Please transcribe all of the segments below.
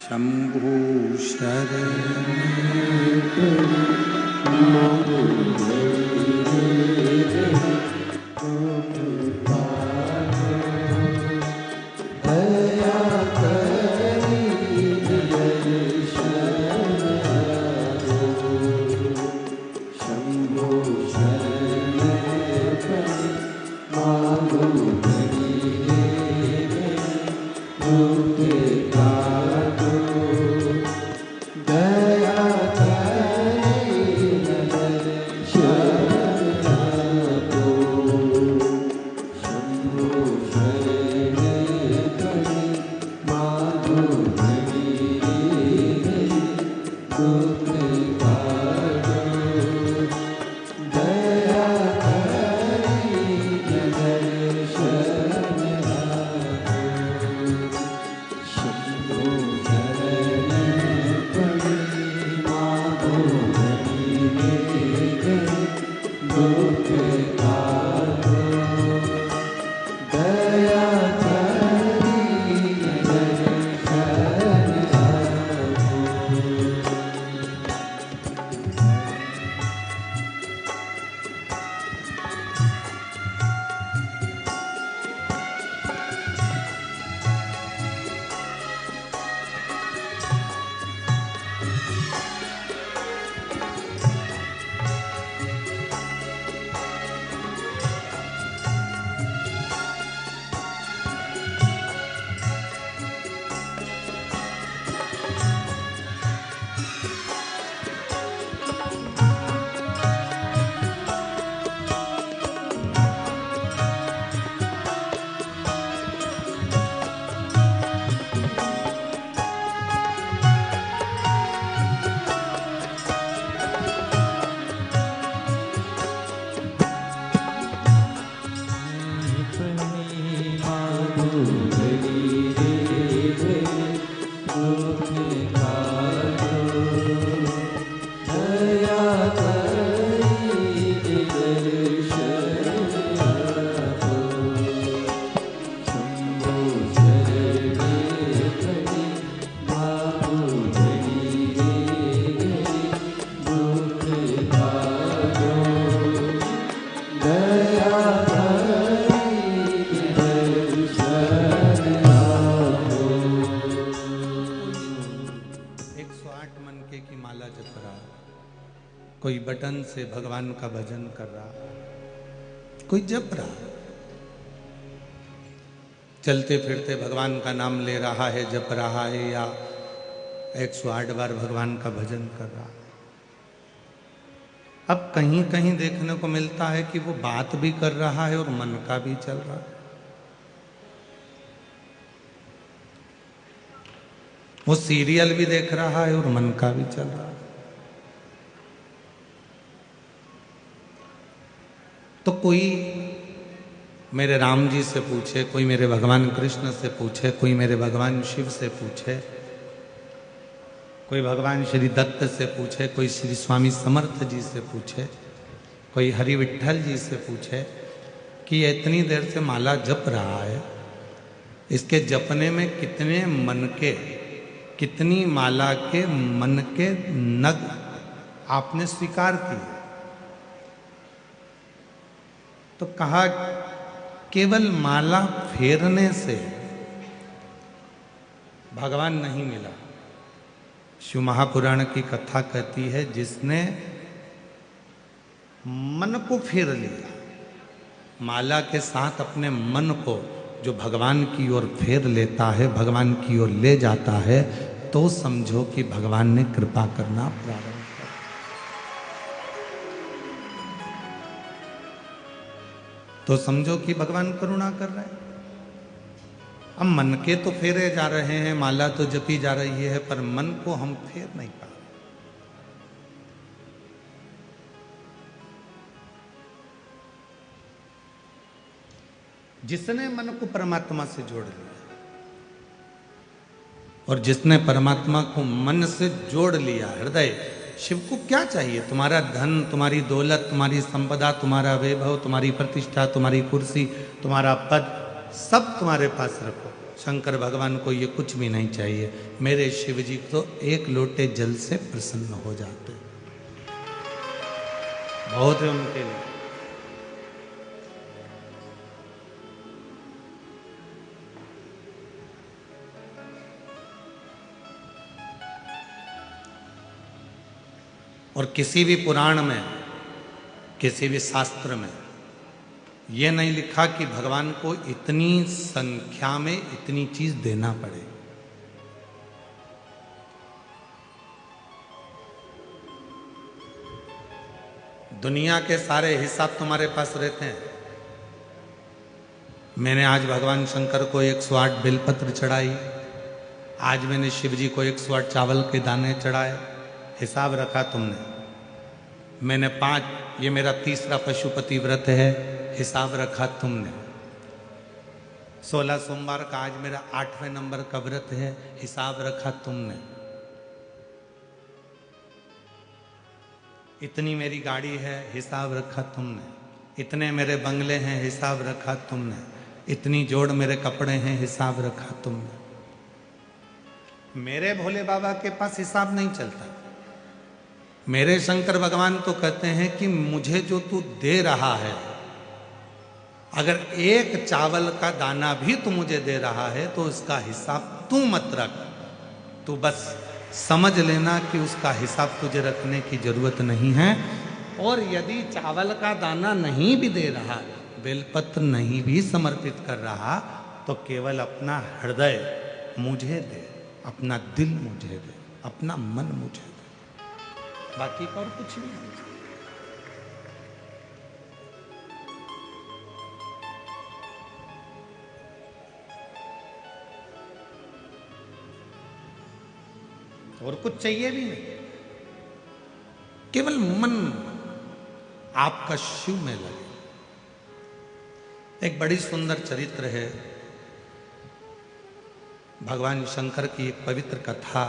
शंभु कोई बटन से भगवान का भजन कर रहा, कोई जप रहा, चलते फिरते भगवान का नाम ले रहा है, जप रहा है, या 108 बार भगवान का भजन कर रहा। अब कहीं कहीं देखने को मिलता है कि वो बात भी कर रहा है और मन का भी चल रहा है। वो सीरियल भी देख रहा है और मन का भी चल रहा है। तो कोई मेरे राम जी से पूछे, कोई मेरे भगवान कृष्ण से पूछे, कोई मेरे भगवान शिव से पूछे, कोई भगवान श्री दत्त से पूछे, कोई श्री स्वामी समर्थ जी से पूछे, कोई हरि विठल जी से पूछे कि ये इतनी देर से माला जप रहा है, इसके जपने में कितने मन के, कितनी माला के मन के नग आपने स्वीकार किए? तो कहा केवल माला फेरने से भगवान नहीं मिला। शिव महापुराण की कथा कहती है, जिसने मन को फेर लिया, माला के साथ अपने मन को जो भगवान की ओर फेर लेता है, भगवान की ओर ले जाता है, तो समझो कि भगवान ने कृपा करना प्रारंभ। तो समझो कि भगवान करुणा कर रहे हैं। अब मन के तो फेरे जा रहे हैं, माला तो जपी जा रही है, पर मन को हम फेर नहीं पा रहे। जिसने मन को परमात्मा से जोड़ लिया, और जिसने परमात्मा को मन से जोड़ लिया हृदय, शिव को क्या चाहिए? तुम्हारा धन, तुम्हारी दौलत, तुम्हारी संपदा, तुम्हारा वैभव, तुम्हारी प्रतिष्ठा, तुम्हारी कुर्सी, तुम्हारा पद, सब तुम्हारे पास रखो, शंकर भगवान को ये कुछ भी नहीं चाहिए, मेरे शिव जी तो एक लोटे जल से प्रसन्न हो जाते, बहुत है उनके लिए। और किसी भी पुराण में, किसी भी शास्त्र में ये नहीं लिखा कि भगवान को इतनी संख्या में इतनी चीज देना पड़े। दुनिया के सारे हिसाब तुम्हारे पास रहते हैं। मैंने आज भगवान शंकर को 108 बेलपत्र चढ़ाई, आज मैंने शिव जी को 108 चावल के दाने चढ़ाए, हिसाब रखा तुमने। मैंने 5, ये मेरा तीसरा पशुपति व्रत है, हिसाब रखा तुमने। 16 सोमवार का आज मेरा 8वें नंबर का व्रत है, हिसाब रखा तुमने। इतनी मेरी गाड़ी है, हिसाब रखा तुमने। इतने मेरे बंगले हैं, हिसाब रखा तुमने। इतनी जोड़ मेरे कपड़े हैं, हिसाब रखा तुमने। मेरे भोले बाबा के पास हिसाब नहीं चलता। मेरे शंकर भगवान तो कहते हैं कि मुझे जो तू दे रहा है, अगर एक चावल का दाना भी तू मुझे दे रहा है तो उसका हिसाब तू मत रख, तू बस समझ लेना कि उसका हिसाब तुझे रखने की जरूरत नहीं है। और यदि चावल का दाना नहीं भी दे रहा, बेलपत्र नहीं भी समर्पित कर रहा, तो केवल अपना हृदय मुझे दे, अपना दिल मुझे दे, अपना मन मुझे दे, बाकी का और कुछ भी नहीं। और कुछ चाहिए भी नहीं, केवल मन आपका शिव में लगे। एक बड़ी सुंदर चरित्र है भगवान शंकर की, एक पवित्र कथा।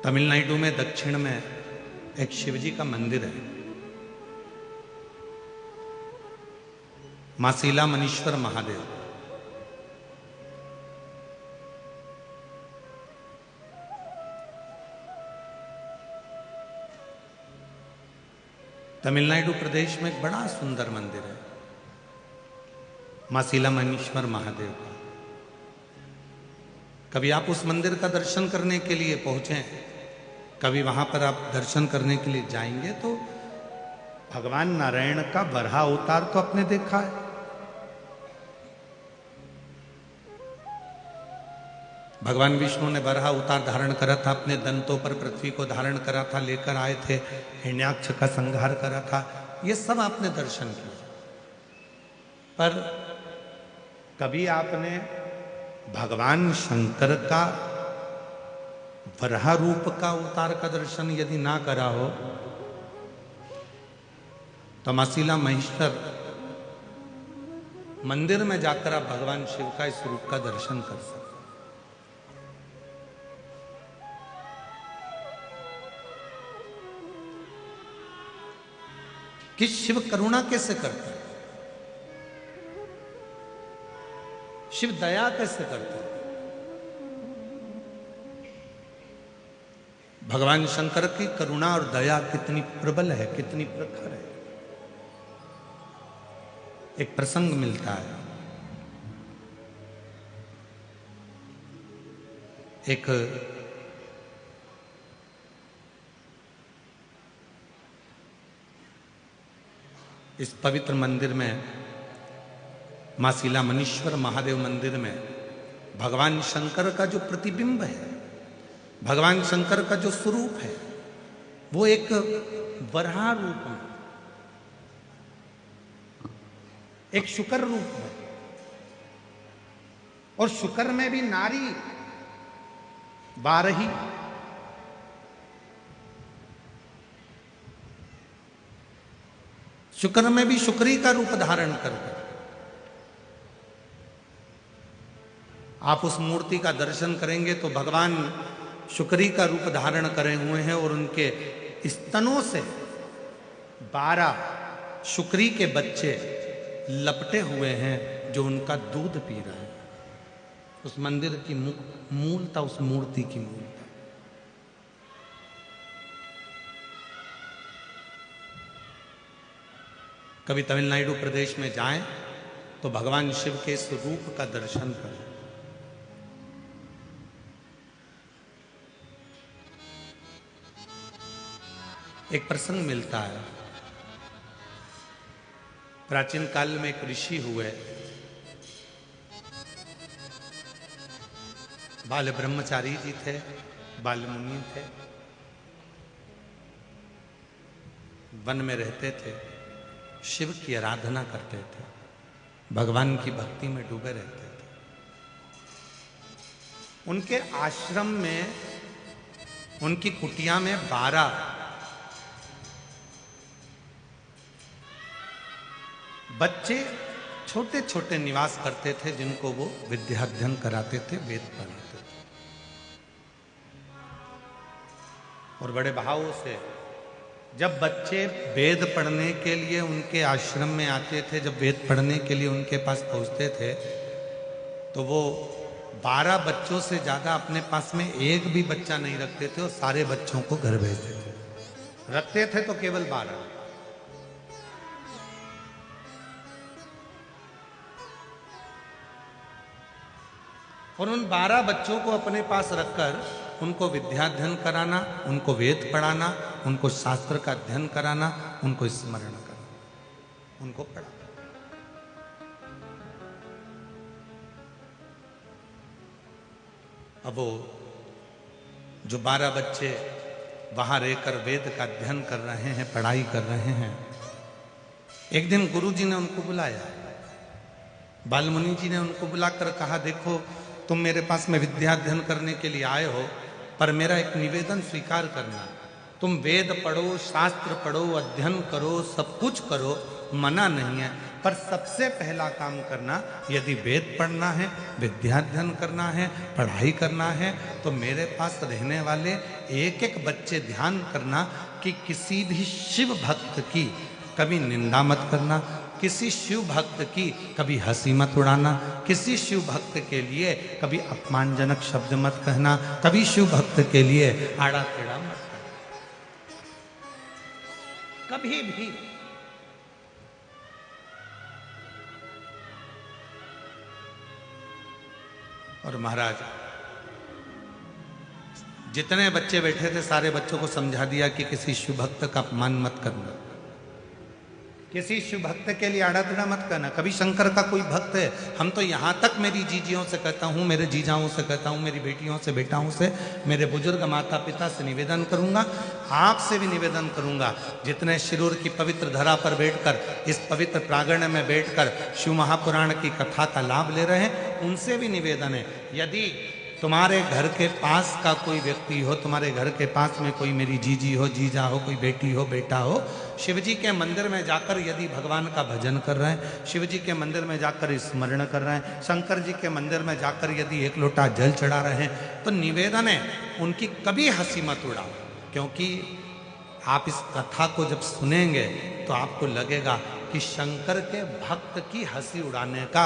तमिलनाडु में दक्षिण में एक शिवजी का मंदिर है, मासीला मनीश्वर महादेव। तमिलनाडु प्रदेश में एक बड़ा सुंदर मंदिर है, मासीला मनीश्वर महादेव का। कभी आप उस मंदिर का दर्शन करने के लिए पहुंचे, कभी वहां पर आप दर्शन करने के लिए जाएंगे तो भगवान नारायण का बरहा अवतार तो आपने देखा है। भगवान विष्णु ने बरहा अवतार धारण करा था, अपने दंतों पर पृथ्वी को धारण करा था, लेकर आए थे, हिरण्याक्ष का संहार करा था, ये सब आपने दर्शन किया। पर कभी आपने भगवान शंकर का वराह रूप का अवतार का दर्शन यदि ना करा हो तो मासीला महेश्वर मंदिर में जाकर आप भगवान शिव का इस रूप का दर्शन कर सकते। कि शिव करुणा कैसे करते हैं, शिव दया कैसे करते हैं। भगवान शंकर की करुणा और दया कितनी प्रबल है, कितनी प्रखर है। एक प्रसंग मिलता है, एक इस पवित्र मंदिर में, मासीला मनीश्वर महादेव मंदिर में भगवान शंकर का जो प्रतिबिंब है, भगवान शंकर का जो स्वरूप है, वो एक वराह रूप में, एक शुकर रूप में, और शुकर में भी नारी 12 शुक्र में भी शुक्री का रूप धारण करके आप उस मूर्ति का दर्शन करेंगे तो भगवान शुक्री का रूप धारण करे हुए हैं और उनके स्तनों से 12 शुक्री के बच्चे लपटे हुए हैं जो उनका दूध पी रहे हैं। उस मंदिर की मूलता, उस मूर्ति की मूलता। कभी तमिलनाडु प्रदेश में जाएं तो भगवान शिव के इस रूप का दर्शन करें। एक प्रसंग मिलता है, प्राचीन काल में एक ऋषि हुए, बाल ब्रह्मचारी जी थे, बाल मुनि थे, वन में रहते थे, शिव की आराधना करते थे, भगवान की भक्ति में डूबे रहते थे। उनके आश्रम में, उनकी कुटिया में 12 बच्चे छोटे छोटे निवास करते थे, जिनको वो विद्याध्ययन कराते थे, वेद पढ़ाते थे। और बड़े भावों से जब बच्चे वेद पढ़ने के लिए उनके आश्रम में आते थे, जब वेद पढ़ने के लिए उनके पास पहुंचते थे, तो वो 12 बच्चों से ज्यादा अपने पास में एक भी बच्चा नहीं रखते थे और सारे बच्चों को घर भेजते थे। रखते थे तो केवल 12। और उन 12 बच्चों को अपने पास रखकर उनको विद्याध्ययन कराना, उनको वेद पढ़ाना, उनको शास्त्र का अध्ययन कराना, उनको स्मरण करना, उनको पढ़ाना। अब वो जो 12 बच्चे वहां रहकर वेद का अध्ययन कर रहे हैं, पढ़ाई कर रहे हैं, एक दिन गुरुजी ने उनको बुलाया। बालमुनि जी ने उनको बुलाकर कहा, देखो तुम मेरे पास में विद्याध्ययन करने के लिए आए हो, पर मेरा एक निवेदन स्वीकार करना। तुम वेद पढ़ो, शास्त्र पढ़ो, अध्ययन करो, सब कुछ करो, मना नहीं है, पर सबसे पहला काम करना, यदि वेद पढ़ना है, विद्याध्ययन करना है, पढ़ाई करना है, तो मेरे पास रहने वाले एक एक बच्चे ध्यान करना कि किसी भी शिव भक्त की कभी निंदा मत करना, किसी शिव भक्त की कभी हंसी मत उड़ाना, किसी शिव भक्त के लिए कभी अपमानजनक शब्द मत कहना, कभी शिव भक्त के लिए आड़ा टेढ़ा मत कहना, कभी भी। और महाराज जितने बच्चे बैठे थे सारे बच्चों को समझा दिया कि किसी शिव भक्त का अपमान मत करना, किसी शिव भक्त के लिए आड़ा टेढ़ा मत करना। कभी शंकर का कोई भक्त है, हम तो यहाँ तक मेरी जीजियों से कहता हूँ, मेरे जीजाओं से कहता हूँ, मेरी बेटियों से, बेटाओं से, मेरे बुजुर्ग माता पिता से निवेदन करूंगा, आपसे भी निवेदन करूंगा, जितने शिरूर की पवित्र धरा पर बैठकर, इस पवित्र प्रांगण में बैठकर शिव महापुराण की कथा का लाभ ले रहे हैं, उनसे भी निवेदन है, यदि तुम्हारे घर के पास का कोई व्यक्ति हो, तुम्हारे घर के पास में कोई मेरी जीजी हो, जीजा हो, कोई बेटी हो, बेटा हो, शिवजी के मंदिर में जाकर यदि भगवान का भजन कर रहे हैं, शिवजी के मंदिर में जाकर स्मरण कर रहे हैं, शंकर जी के मंदिर में जाकर यदि एक लोटा जल चढ़ा रहे हैं, तो निवेदन है उनकी कभी हंसी मत उड़ाओ, क्योंकि आप इस कथा को जब सुनेंगे तो आपको लगेगा कि शंकर के भक्त की हंसी उड़ाने का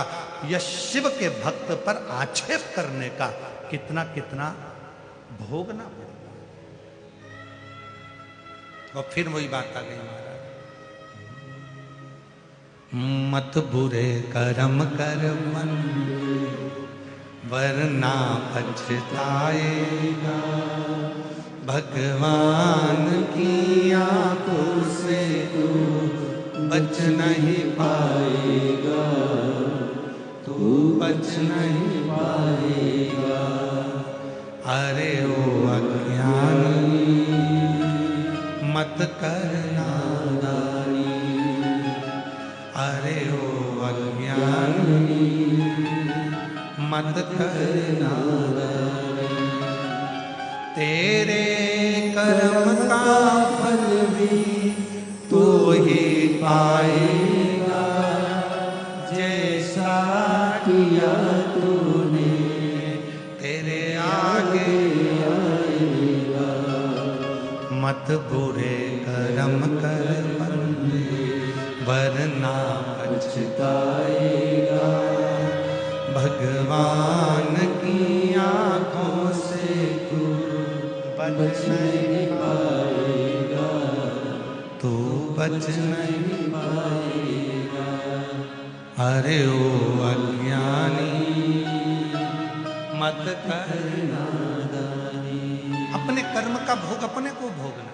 या शिव के भक्त पर आक्षेप करने का कितना कितना भोगना पड़ता। और फिर वही बात आ गई महाराज, मत बुरे कर्म कर मन वरना पछताएगा, भगवान की आंखों से तू बच नहीं पाएगा, तू बच नहीं पाएगा। अरे ओ अज्ञानी मत कर नादानी, अरे ओ अज्ञानी मत कर नादानी, तेरे कर्म का फल भी तो ही पाएगा, जैसा किया तूने तेरे आगे आएगा, मत बुरे कर्म कर मन वरना पछताएगा। भगवान की आंखों से तू बच नहीं पाएगा, तू बच नहीं पाएगा। अरे ओ अज्ञानी मत करना दानी। अपने कर्म का भोग अपने को भोगना।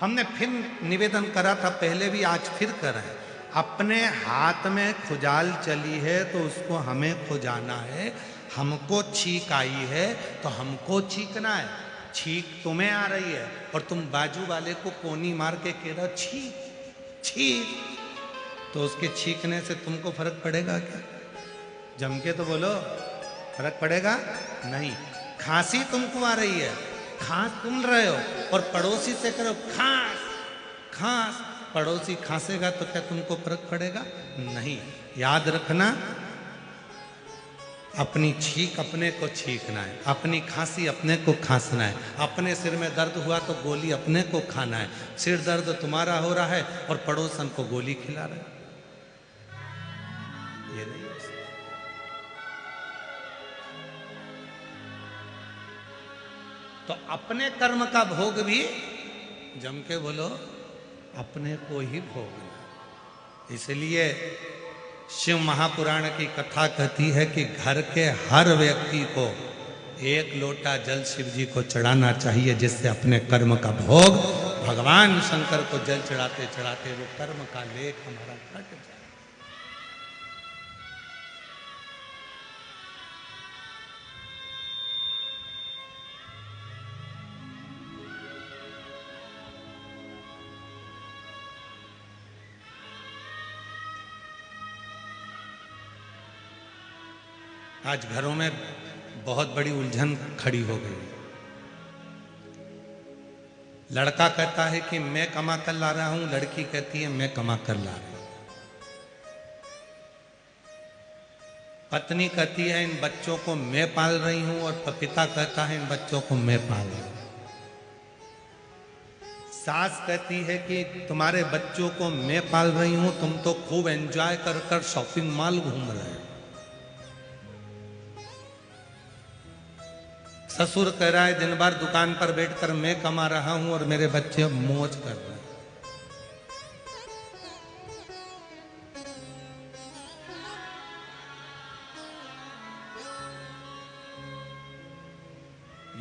हमने फिर निवेदन करा था पहले भी, आज फिर करें। अपने हाथ में खुजाल चली है तो उसको हमें खुजाना है। हमको छींक आई है तो हमको छींकना है। छींक तुम्हें आ रही है और तुम बाजू वाले को कोनी मार के कह रहे हो छींक छींक, तो उसके छींकने से तुमको फर्क पड़ेगा क्या? जम के तो बोलो, फर्क पड़ेगा नहीं। खांसी तुमको आ रही है, खांस तुम रहे हो और पड़ोसी से करो खांस खांस, पड़ोसी खांसेगा तो क्या तुमको फर्क पड़ेगा? नहीं। याद रखना, अपनी छींक अपने को छींकना है, अपनी खांसी अपने को खांसना है। अपने सिर में दर्द हुआ तो गोली अपने को खाना है। सिर दर्द तुम्हारा हो रहा है और पड़ोसन को गोली खिला रहे है, ये नहीं। तो अपने कर्म का भोग भी, जम के बोलो, अपने को ही भोगना। इसलिए शिव महापुराण की कथा कहती है कि घर के हर व्यक्ति को एक लोटा जल शिव जी को चढ़ाना चाहिए, जिससे अपने कर्म का भोग भगवान शंकर को जल चढ़ाते चढ़ाते वो कर्म का लेख हमारा कट जाए। आज घरों में बहुत बड़ी उलझन खड़ी हो गई। लड़का कहता है कि मैं कमा कर ला रहा हूं, लड़की कहती है मैं कमा कर ला रही हूं। पत्नी कहती है इन बच्चों को मैं पाल रही हूं, और पिता कहता है इन बच्चों को मैं पाल रही हूं। सास कहती है कि तुम्हारे बच्चों को मैं पाल रही हूं, तुम तो खूब एंजॉय कर कर शॉपिंग मॉल घूम रहे हो। ससुर कह रहा है दिन भर दुकान पर बैठकर मैं कमा रहा हूं और मेरे बच्चे मौज कर रहे हैं।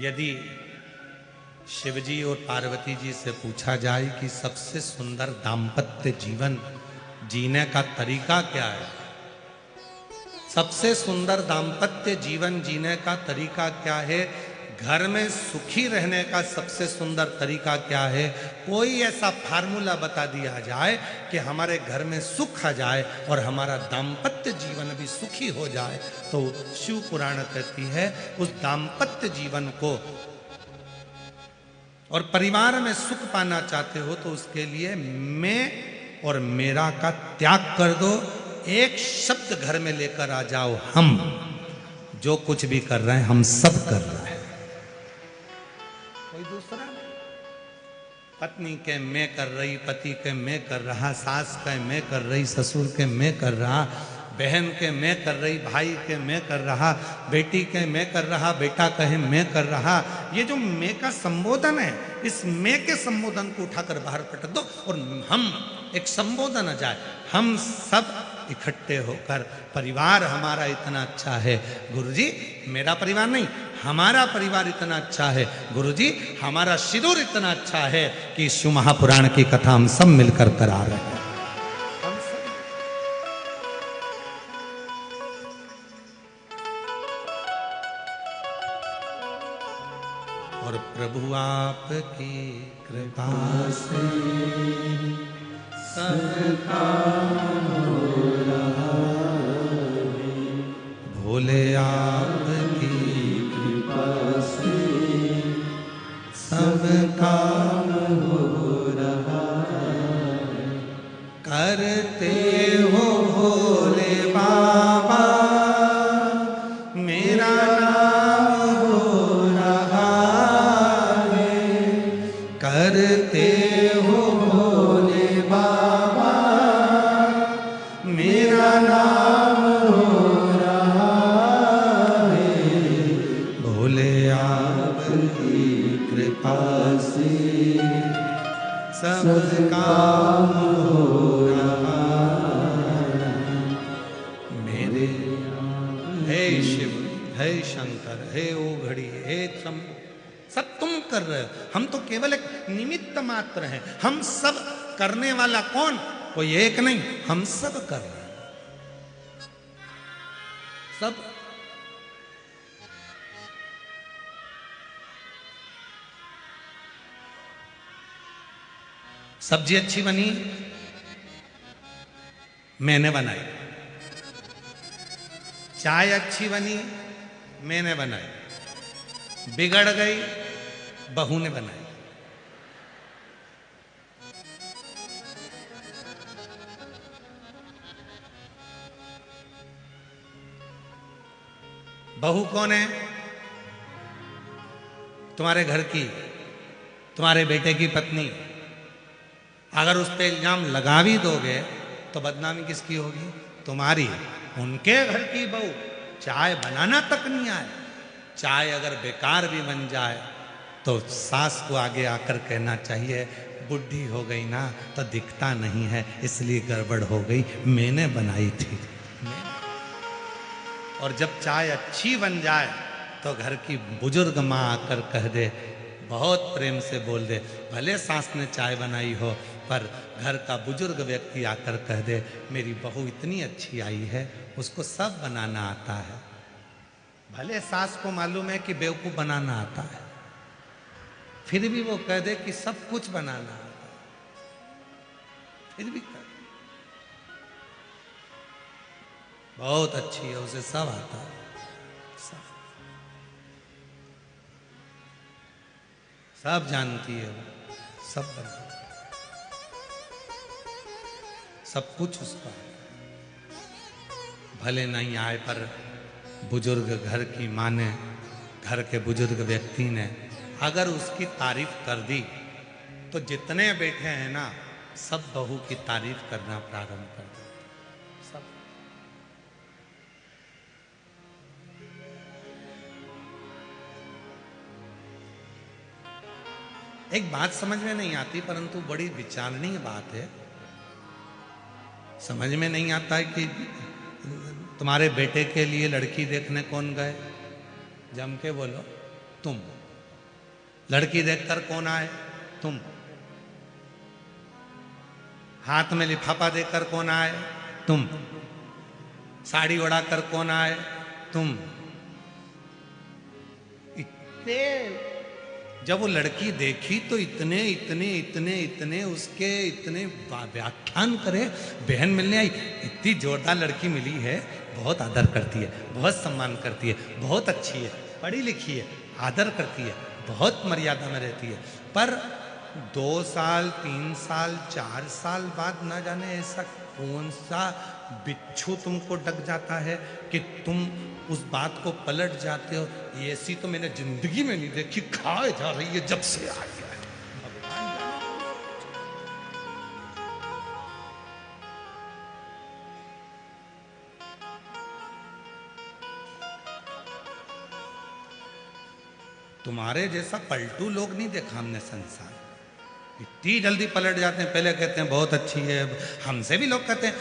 यदि शिवजी और पार्वती जी से पूछा जाए कि सबसे सुंदर दाम्पत्य जीवन जीने का तरीका क्या है, सबसे सुंदर दाम्पत्य जीवन जीने का तरीका क्या है, घर में सुखी रहने का सबसे सुंदर तरीका क्या है, कोई ऐसा फार्मूला बता दिया जाए कि हमारे घर में सुख आ जाए और हमारा दाम्पत्य जीवन भी सुखी हो जाए, तो शिव पुराण कहती है उस दाम्पत्य जीवन को और परिवार में सुख पाना चाहते हो तो उसके लिए मैं और मेरा का त्याग कर दो। एक शब्द घर में लेकर आ जाओ, हम जो कुछ भी कर रहे हैं हम सब कर रहे हैं, कोई दूसरा नहीं। पत्नी के मैं कर रही, पति के मैं कर रहा, सास के मैं कर रही, ससुर के मैं कर रहा, बहन के मैं कर रही, भाई के मैं कर रहा, बेटी के मैं कर रहा, बेटा कहे मैं कर रहा। ये जो मैं का संबोधन है, इस मैं के संबोधन को उठाकर बाहर पटक दो और हम एक संबोधन आ जाए, हम सब इकट्ठे होकर परिवार हमारा इतना अच्छा है गुरुजी, मेरा परिवार नहीं हमारा परिवार इतना अच्छा है गुरुजी, हमारा शिविर इतना अच्छा है कि शिव महापुराण की कथा हम सब मिलकर करा रहे हैं। और प्रभु आपकी कृपा से सबका हो रहा है, भोले आपकी कृपा से सबका हो रहा है। करते हो भोले बाबा मेरा नाम हो रहा है, करते हो भोले बाबा काम हो रहा मेरे। हे शिव, हे शंकर, हे ओघड़ी, हे शंभु, सब तुम कर रहे हो, हम तो केवल एक निमित्त मात्र हैं। हम सब करने वाला कौन? कोई एक नहीं, हम सब कर रहे हैं, सब। सब्जी अच्छी बनी, मैंने बनाई। चाय अच्छी बनी, मैंने बनाई। बिगड़ गई, बहू ने बनाई। बहू कौन है? तुम्हारे घर की, तुम्हारे बेटे की पत्नी। अगर उस पे इल्जाम लगा भी दोगे तो बदनामी किसकी होगी? तुम्हारी। उनके घर की बहू चाय बनाना तक नहीं आए, चाय अगर बेकार भी बन जाए तो सास को आगे आकर कहना चाहिए, बुढ़ी हो गई ना तो दिखता नहीं है, इसलिए गड़बड़ हो गई, मैंने बनाई थी। और जब चाय अच्छी बन जाए तो घर की बुजुर्ग माँ आकर कह दे, बहुत प्रेम से बोल दे, भले सास ने चाय बनाई हो पर घर का बुजुर्ग व्यक्ति आकर कह दे, मेरी बहू इतनी अच्छी आई है, उसको सब बनाना आता है। भले सास को मालूम है कि बेवकूफ बनाना आता है, फिर भी वो कह दे कि सब कुछ बनाना आता है, फिर भी कह, बहुत अच्छी है, उसे सब आता है, सब जानती है वो, सब बनती, सब कुछ उसका है। भले नहीं आए पर बुजुर्ग घर की माँ ने, घर के बुजुर्ग व्यक्ति ने अगर उसकी तारीफ कर दी तो जितने बैठे हैं ना, सब बहू की तारीफ करना प्रारंभ कर देते, सब। एक बात समझ में नहीं आती परंतु बड़ी विचारणीय बात है। समझ में नहीं आता है कि तुम्हारे बेटे के लिए लड़की देखने कौन गए? जम के बोलो, तुम। लड़की देखकर कौन आए? तुम। हाथ में लिफाफा देकर कौन आए? तुम। साड़ी उड़ाकर कौन आए? तुम। इतने, जब वो लड़की देखी तो इतने इतने इतने इतने उसके इतने व्याख्यान करे, बहन मिलने आई, इतनी जोरदार लड़की मिली है, बहुत आदर करती है, बहुत सम्मान करती है, बहुत अच्छी है, पढ़ी लिखी है, आदर करती है, बहुत मर्यादा में रहती है। पर 2 साल 3 साल 4 साल बाद ना जाने ऐसा कौन सा बिच्छू तुमको डक जाता है कि तुम उस बात को पलट जाते हो। ऐसी तो मैंने जिंदगी में नहीं देखी, खाए जा रही है जब से आई है। तुम्हारे जैसा पलटू लोग नहीं देखा हमने संसार, इतनी जल्दी पलट जाते हैं। पहले कहते हैं बहुत अच्छी है, हमसे भी लोग कहते हैं,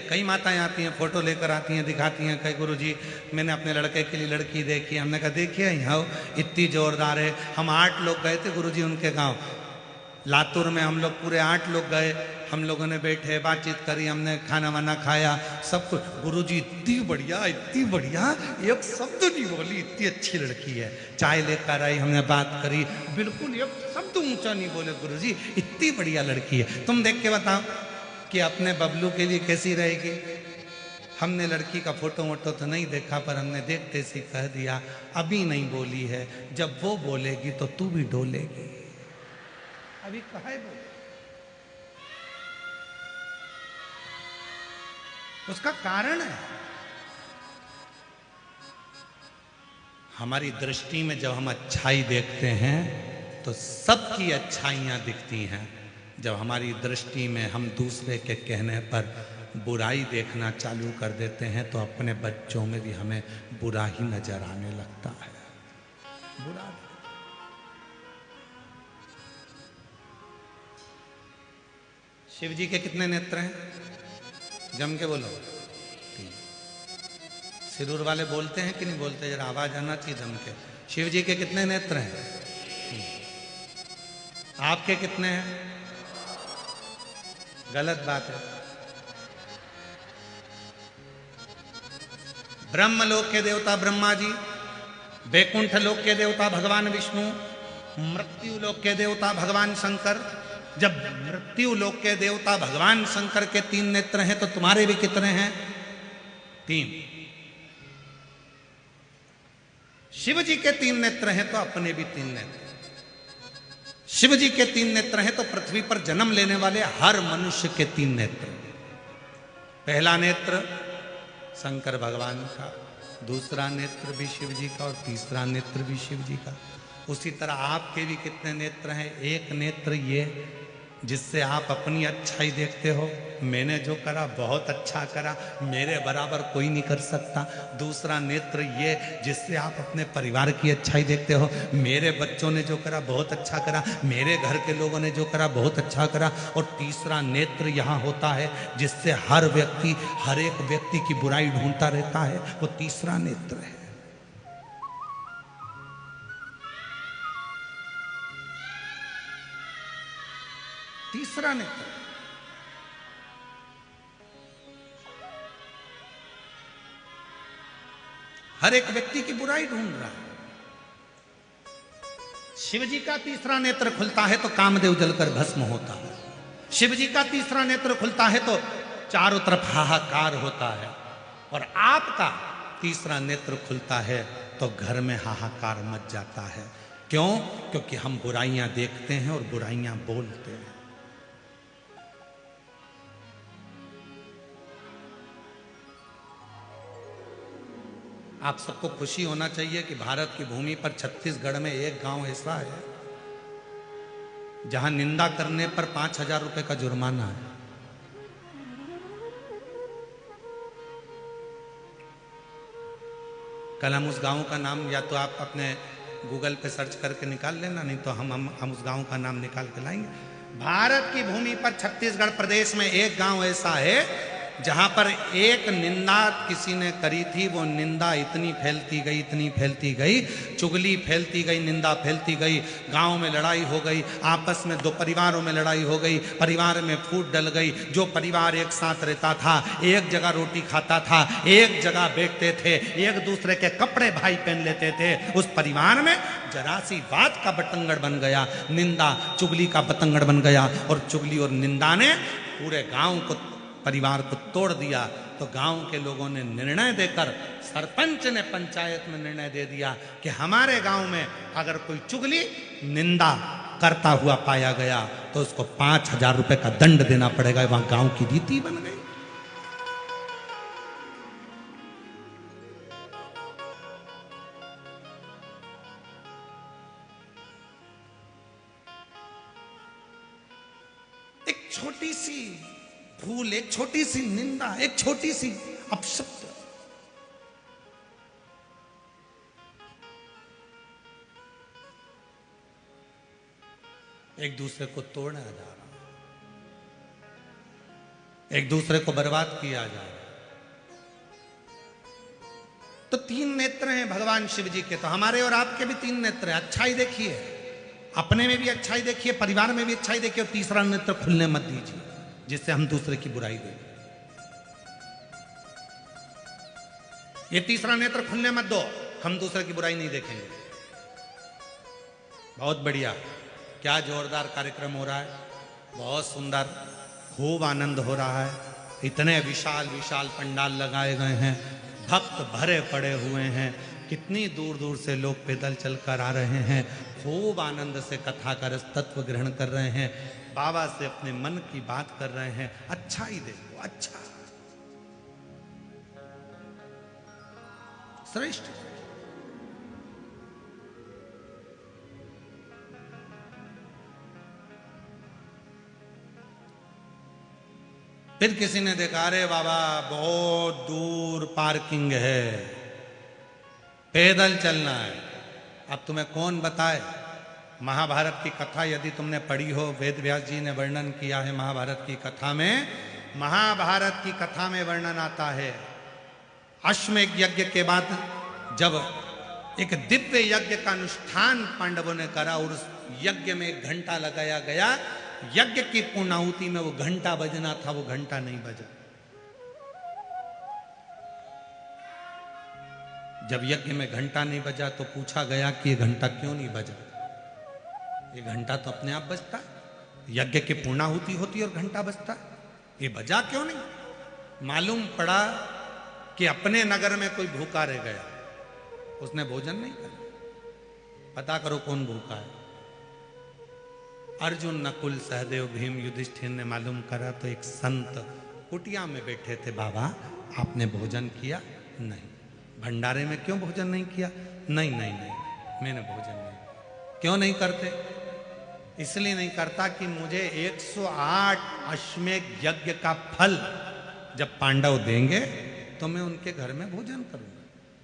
कई माताएं आती हैं, फोटो लेकर आती हैं, दिखाती हैं, कई गुरुजी मैंने अपने लड़के के लिए लड़की देखी। हमने कहा देखिए यहाँ इतनी जोरदार है। हम 8 लोग गए थे गुरुजी उनके गांव लातूर में, हम लोग पूरे 8 लोग गए, हम लोगों ने बैठे बातचीत करी, हमने खाना वाना खाया, सब कुछ। गुरुजी इतनी बढ़िया, एक शब्द नहीं बोली, इतनी अच्छी लड़की है। चाय लेकर आई, हमने बात करी, बिल्कुल एक शब्द ऊंचा नहीं बोले गुरुजी, इतनी बढ़िया लड़की है। तुम देख के बताओ कि अपने बबलू के लिए कैसी रहेगी। हमने लड़की का फोटो वोटो तो नहीं देखा, पर हमने देखते से कह दिया, अभी नहीं बोली है, जब वो बोलेगी तो तू भी डोलेगी। अभी कहा है बोले, उसका कारण है हमारी दृष्टि में। जब हम अच्छाई देखते हैं तो सबकी अच्छाइयां दिखती हैं। जब हमारी दृष्टि में हम दूसरे के कहने पर बुराई देखना चालू कर देते हैं तो अपने बच्चों में भी हमें बुरा ही नजर आने लगता है। बुरा शिव जी के कितने नेत्र हैं? जम के बोलो। तीन। सिरूर वाले बोलते हैं कि नहीं बोलते? जरा आवाज आना चाहिए जम के। शिव जी के कितने नेत्र हैं? तीन। आपके कितने हैं? गलत बात है। ब्रह्म लोक के देवता ब्रह्मा जी, वैकुंठ लोक के देवता भगवान विष्णु, मृत्यु लोक के देवता भगवान शंकर। जब मृत्यु लोक के देवता भगवान शंकर के 3 नेत्र हैं तो तुम्हारे भी कितने हैं? 3। शिव जी के 3 नेत्र हैं तो अपने भी 3 नेत्र। शिव जी के 3 नेत्र हैं तो पृथ्वी पर जन्म लेने वाले हर मनुष्य के 3 नेत्र। पहला नेत्र शंकर भगवान का, दूसरा नेत्र भी शिव जी का और तीसरा नेत्र भी शिव जी का। उसी तरह आपके भी कितने नेत्र हैं? एक नेत्र ये जिससे आप अपनी अच्छाई देखते हो, मैंने जो करा बहुत अच्छा करा, मेरे बराबर कोई नहीं कर सकता। दूसरा नेत्र ये जिससे आप अपने परिवार की अच्छाई देखते हो, मेरे बच्चों ने जो करा बहुत अच्छा करा, मेरे घर के लोगों ने जो करा बहुत अच्छा करा। और तीसरा नेत्र यहाँ होता है जिससे हर व्यक्ति, हर एक व्यक्ति की बुराई ढूंढता रहता है, वो तीसरा नेत्र है। तीसरा नेत्र। हर एक व्यक्ति की बुराई ढूंढ रहा है। शिव जी का तीसरा नेत्र खुलता है तो कामदेव जलकर भस्म होता है। शिव जी का तीसरा नेत्र खुलता है तो चारों तरफ हाहाकार होता है। और आपका तीसरा नेत्र खुलता है तो घर में हाहाकार मच जाता है। क्यों? क्योंकि हम बुराइयां देखते हैं और बुराइयां बोलते हैं। आप सबको खुशी होना चाहिए कि भारत की भूमि पर छत्तीसगढ़ में एक गांव ऐसा है जहां निंदा करने पर 5,000 रुपए का जुर्माना है। कल हम उस गांव का नाम या तो आप अपने गूगल पे सर्च करके निकाल लेना, नहीं तो हम उस गांव का नाम निकाल के लाएंगे। भारत की भूमि पर छत्तीसगढ़ प्रदेश में एक गांव ऐसा है जहां पर एक निंदा किसी ने करी थी। वो निंदा इतनी फैलती गई, इतनी फैलती गई, चुगली फैलती गई, निंदा फैलती गई। गांव में लड़ाई हो गई, आपस में 2 परिवारों में लड़ाई हो गई, परिवार में फूट डल गई। जो परिवार एक साथ रहता था, एक जगह रोटी खाता था, एक जगह बैठते थे, एक दूसरे के कपड़े भाई पहन लेते थे, उस परिवार में जरा सी बात का बतंगड़ बन गया, निंदा चुगली का बतंगड़ बन गया। और चुगली और निंदा ने पूरे गांव को, परिवार को तोड़ दिया। तो गांव के लोगों ने निर्णय देकर, सरपंच ने पंचायत में निर्णय दे दिया कि हमारे गांव में अगर कोई चुगली निंदा करता हुआ पाया गया तो उसको 5,000 रुपए का दंड देना पड़ेगा। वहां गांव की रीति बन गई। एक छोटी सी भूल, एक छोटी सी निंदा, एक छोटी सी अपशब्द, एक दूसरे को तोड़ा जा रहा, एक दूसरे को बर्बाद किया जा रहा। तो 3 नेत्र हैं भगवान शिव जी के, तो हमारे और आपके भी 3 नेत्र हैं। अच्छाई देखिए, अपने में भी अच्छाई देखिए, परिवार में भी अच्छाई देखिए, और तीसरा नेत्र खुलने मत दीजिए जिससे हम दूसरे की बुराई देखें। ये तीसरा नेत्र खुलने मत दो, हम दूसरे की बुराई नहीं देखेंगे। बहुत बढ़िया, क्या जोरदार कार्यक्रम हो रहा है, बहुत सुंदर, खूब आनंद हो रहा है। इतने विशाल विशाल पंडाल लगाए गए हैं, भक्त भरे पड़े हुए हैं, कितनी दूर दूर से लोग पैदल चलकर आ रहे हैं, खूब आनंद से कथा का रस तत्व ग्रहण कर रहे हैं, बाबा से अपने मन की बात कर रहे हैं। अच्छा ही देखो, अच्छा, श्रेष्ठ। फिर किसी ने देखा, अरे बाबा बहुत दूर पार्किंग है, पैदल चलना है। अब तुम्हें कौन बताए महाभारत की कथा यदि तुमने पढ़ी हो, वेद व्यास जी ने वर्णन किया है महाभारत की कथा में। महाभारत की कथा में वर्णन आता है, अश्वमेध यज्ञ के बाद जब एक दिव्य यज्ञ का अनुष्ठान पांडवों ने करा और उस यज्ञ में एक घंटा लगाया गया, यज्ञ की पूर्णाहुति में वो घंटा बजना था, वो घंटा नहीं बजा। जब यज्ञ में घंटा नहीं बजा तो पूछा गया कि ये घंटा क्यों नहीं बजा? ये घंटा तो अपने आप बजता, यज्ञ की पूर्णाहुति होती और घंटा बजता, ये बजा क्यों नहीं? मालूम पड़ा कि अपने नगर में कोई भूखा रह गया, उसने भोजन नहीं करा। पता करो कौन भूखा है। अर्जुन, नकुल, सहदेव, भीम, युधिष्ठिर ने मालूम करा तो एक संत कुटिया में बैठे थे। बाबा आपने भोजन किया? नहीं। भंडारे में क्यों भोजन नहीं किया? नहीं नहीं नहीं, मैंने भोजन नहीं। क्यों नहीं करते? इसलिए नहीं करता कि मुझे 108 अश्वमेध यज्ञ का फल जब पांडव देंगे तो मैं उनके घर में भोजन करूंगा।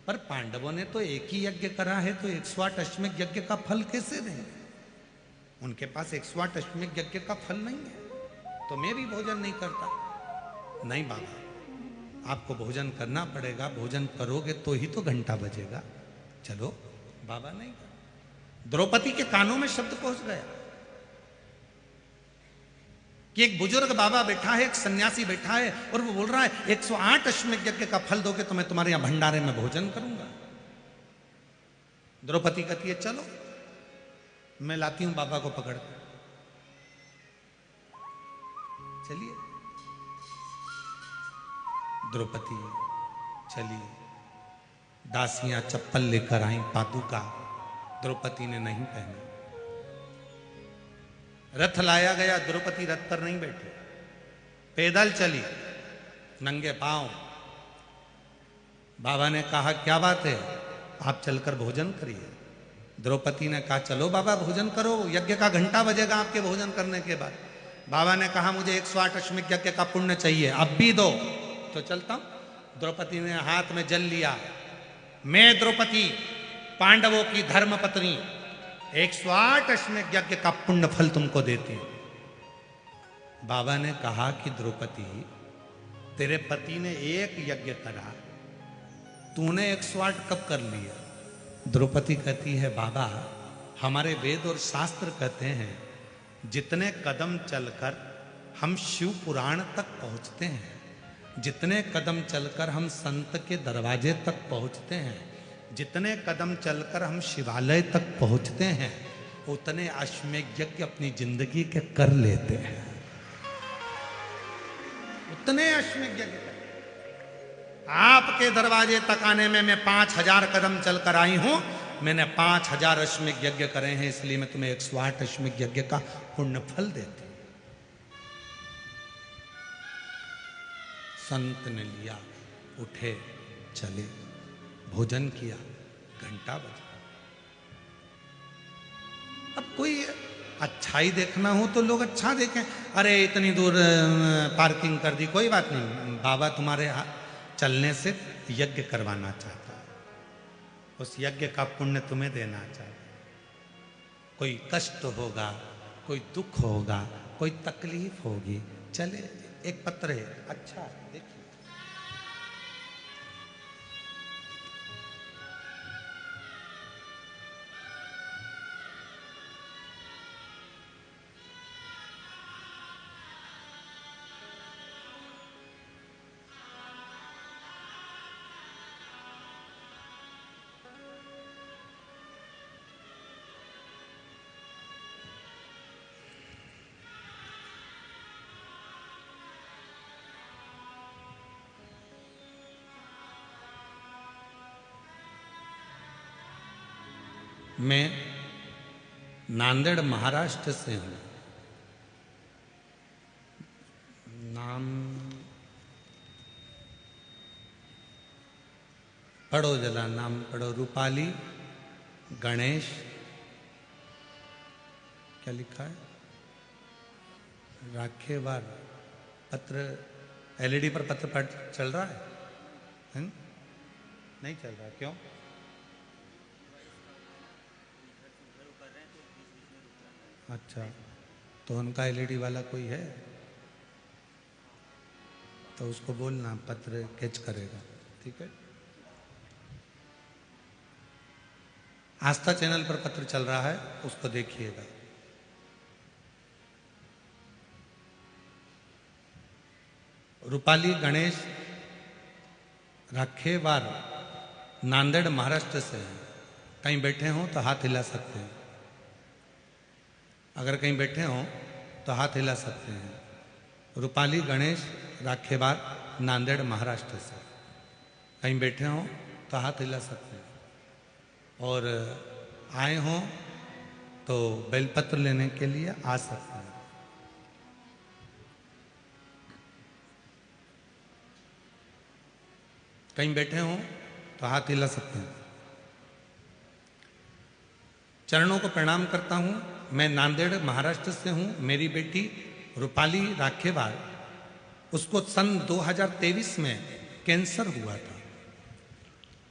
पर पांडवों ने तो एक ही यज्ञ करा है, तो 108 अश्वमेध यज्ञ का फल कैसे देंगे? उनके पास 108 अश्वमेध यज्ञ का फल नहीं है, तो मैं भी भोजन नहीं करता। नहीं बाबा, आपको भोजन करना पड़ेगा, भोजन करोगे तो ही तो घंटा बजेगा। चलो, बाबा नहीं कर। द्रौपदी के कानों में शब्द पहुंच गया कि एक बुजुर्ग बाबा बैठा है, एक सन्यासी बैठा है और वो बोल रहा है 108 अश्वमेध यज्ञ का फल दोगे तो मैं तुम्हारे यहां भंडारे में भोजन करूंगा। द्रौपदी कहती है चलो मैं लाती हूं बाबा को पकड़ कर। चलिए, द्रौपदी चली, दासियां चप्पल लेकर आई, पादुका द्रौपदी ने नहीं पहनी। रथ लाया गया, द्रौपदी रथ पर नहीं बैठी, पैदल चली, नंगे पांव। बाबा ने कहा क्या बात है, आप चलकर भोजन करिए। द्रौपदी ने कहा चलो बाबा भोजन करो, यज्ञ का घंटा बजेगा आपके भोजन करने के बाद। बाबा ने कहा मुझे 108 अश्वमेध यज्ञ का पुण्य चाहिए, अब भी दो तो चलता हूं। द्रौपदी ने हाथ में जल लिया, मैं द्रौपदी पांडवों की धर्म पत्नी 108 अश्वमेध यज्ञ का पुण्य फल तुमको देती हूं। बाबा ने कहा कि द्रौपदी तेरे पति ने एक यज्ञ करा, तूने 108 कब कर लिया? द्रौपदी कहती है बाबा हमारे वेद और शास्त्र कहते हैं जितने कदम चलकर हम शिव पुराण तक पहुंचते हैं, जितने कदम चलकर हम संत के दरवाजे तक पहुंचते हैं, जितने कदम चलकर हम शिवालय तक पहुंचते हैं, उतने अश्वमेध यज्ञ अपनी जिंदगी के कर लेते हैं। उतने अश्वमेध यज्ञ आपके दरवाजे तक आने में मैं 5000 कदम चलकर आई हूं, मैंने 5000 अश्वमेध यज्ञ करे हैं, इसलिए मैं तुम्हें 108 अश्वमेध यज्ञ का पुण्य फल देती हूं। संत ने लिया, उठे, चले, भोजन किया, घंटा बजा। अब कोई अच्छाई देखना हो तो लोग अच्छा देखें, अरे इतनी दूर पार्किंग कर दी, कोई बात नहीं, बाबा तुम्हारे चलने से यज्ञ करवाना चाहता है, उस यज्ञ का पुण्य तुम्हें देना चाहता है। कोई कष्ट होगा, कोई दुख होगा, कोई तकलीफ होगी, चले एक पत्र है, अच्छा देखिए मैं नांदेड़ महाराष्ट्र से हूँ। नाम पढ़ो जला, नाम पढ़ो, रूपाली गणेश, क्या लिखा है, राखेवार। पत्र एलईडी पर पत्र पढ़ चल रहा है? नहीं चल रहा, क्यों? अच्छा, तो उनका एलईडी वाला कोई है तो उसको बोलना पत्र कैच करेगा, ठीक है। आस्था चैनल पर पत्र चल रहा है, उसको देखिएगा। रूपाली गणेश राखेवार नांदेड़ महाराष्ट्र से हैं। कहीं बैठे हों तो हाथ हिला सकते हैं, अगर कहीं बैठे हों तो हाथ हिला सकते हैं। रूपाली गणेश राखेवार नांदेड़ महाराष्ट्र से, कहीं बैठे हों तो हाथ हिला सकते हैं। और आए हों तो बेलपत्र लेने के लिए आ सकते हैं। कहीं बैठे हों तो हाथ हिला सकते हैं। चरणों को प्रणाम करता हूं। मैं नांदेड़ महाराष्ट्र से हूं। मेरी बेटी रूपाली राखेवार, उसको सन 2023 में कैंसर हुआ था।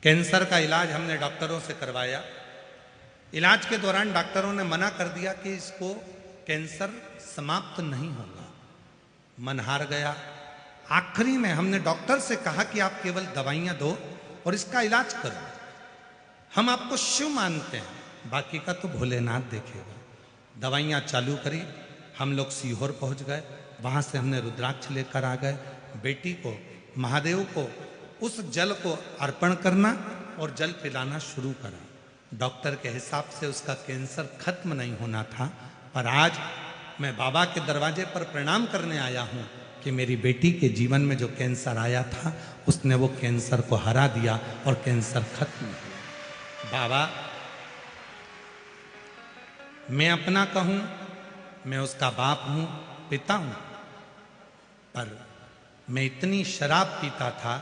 कैंसर का इलाज हमने डॉक्टरों से करवाया। इलाज के दौरान डॉक्टरों ने मना कर दिया कि इसको कैंसर समाप्त नहीं होगा। मन हार गया। आखिरी में हमने डॉक्टर से कहा कि आप केवल दवाइयां दो और इसका इलाज करो। हम आपको शिव मानते हैं, बाकी का तो भोलेनाथ देखेगा। दवाइयां चालू करी। हम लोग सीहोर पहुंच गए। वहां से हमने रुद्राक्ष लेकर आ गए। बेटी को, महादेव को उस जल को अर्पण करना और जल पिलाना शुरू करा। डॉक्टर के हिसाब से उसका कैंसर खत्म नहीं होना था, पर आज मैं बाबा के दरवाजे पर प्रणाम करने आया हूं कि मेरी बेटी के जीवन में जो कैंसर आया था उसने वो कैंसर को हरा दिया और कैंसर खत्म हुआ। बाबा, मैं अपना कहूं, मैं उसका बाप हूं, पिता हूं, पर मैं इतनी शराब पीता था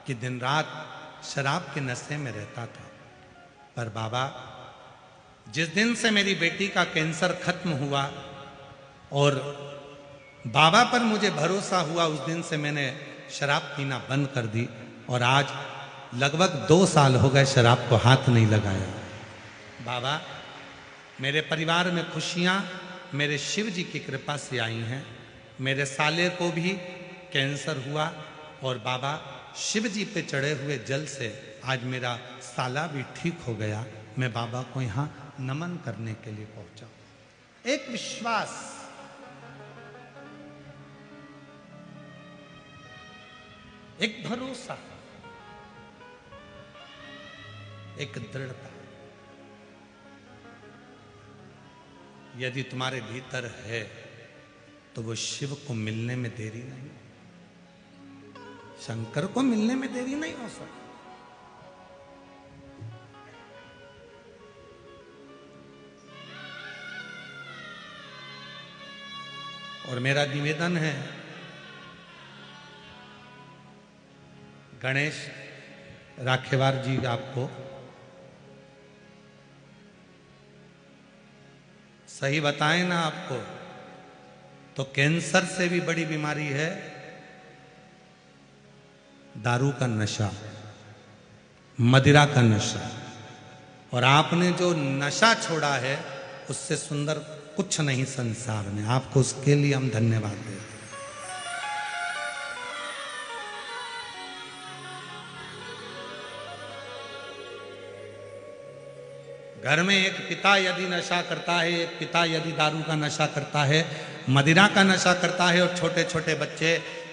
कि दिन रात शराब के नशे में रहता था। पर बाबा, जिस दिन से मेरी बेटी का कैंसर खत्म हुआ और बाबा पर मुझे भरोसा हुआ, उस दिन से मैंने शराब पीना बंद कर दी और आज लगभग 2 साल हो गए शराब को हाथ नहीं लगाया। बाबा, मेरे परिवार में खुशियां मेरे शिव जी की कृपा से आई हैं। मेरे साले को भी कैंसर हुआ और बाबा शिव जी पे चढ़े हुए जल से आज मेरा साला भी ठीक हो गया। मैं बाबा को यहां नमन करने के लिए पहुंचा। एक विश्वास, एक भरोसा, एक दृढ़ता। यदि तुम्हारे भीतर है तो वो शिव को मिलने में देरी नहीं, शंकर को मिलने में देरी नहीं हो सकती। और मेरा निवेदन है, गणेश राखेवार जी, आपको सही बताएं ना, आपको तो कैंसर से भी बड़ी बीमारी है दारू का नशा, मदिरा का नशा। और आपने जो नशा छोड़ा है उससे सुंदर कुछ नहीं संसार में। आपको उसके लिए हम धन्यवाद देते हैं। घर में एक पिता यदि नशा करता है, एक पिता यदि दारू का नशा करता है, मदिरा का नशा करता है, और छोटे छोटे बच्चे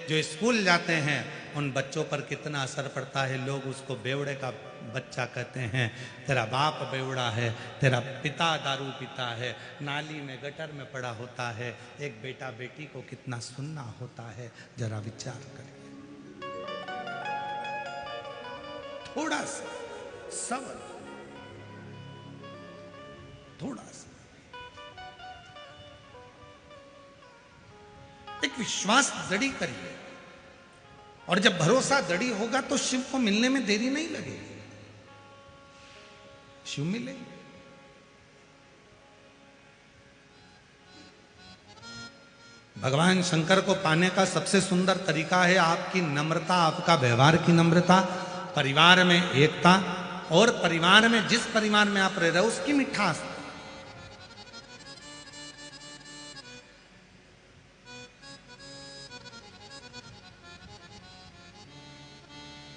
जो स्कूल जाते हैं उन बच्चों पर कितना असर पड़ता है। लोग उसको बेवड़े का बच्चा कहते हैं, तेरा बाप बेवड़ा है, तेरा पिता दारू पीता है, नाली में गटर में पड़ा होता है। एक बेटा बेटी को कितना सुनना होता है, जरा विचार करिए। थोड़ा सा सब्र, थोड़ा सा एक विश्वास दृढ़ करिए। और जब भरोसा दृढ़ होगा तो शिव को मिलने में देरी नहीं लगेगी। शिव मिलेंगे। भगवान शंकर को पाने का सबसे सुंदर तरीका है आपकी नम्रता, आपका व्यवहार की नम्रता, परिवार में एकता, और परिवार में जिस परिवार में आप रह रहे हो उसकी मिठास।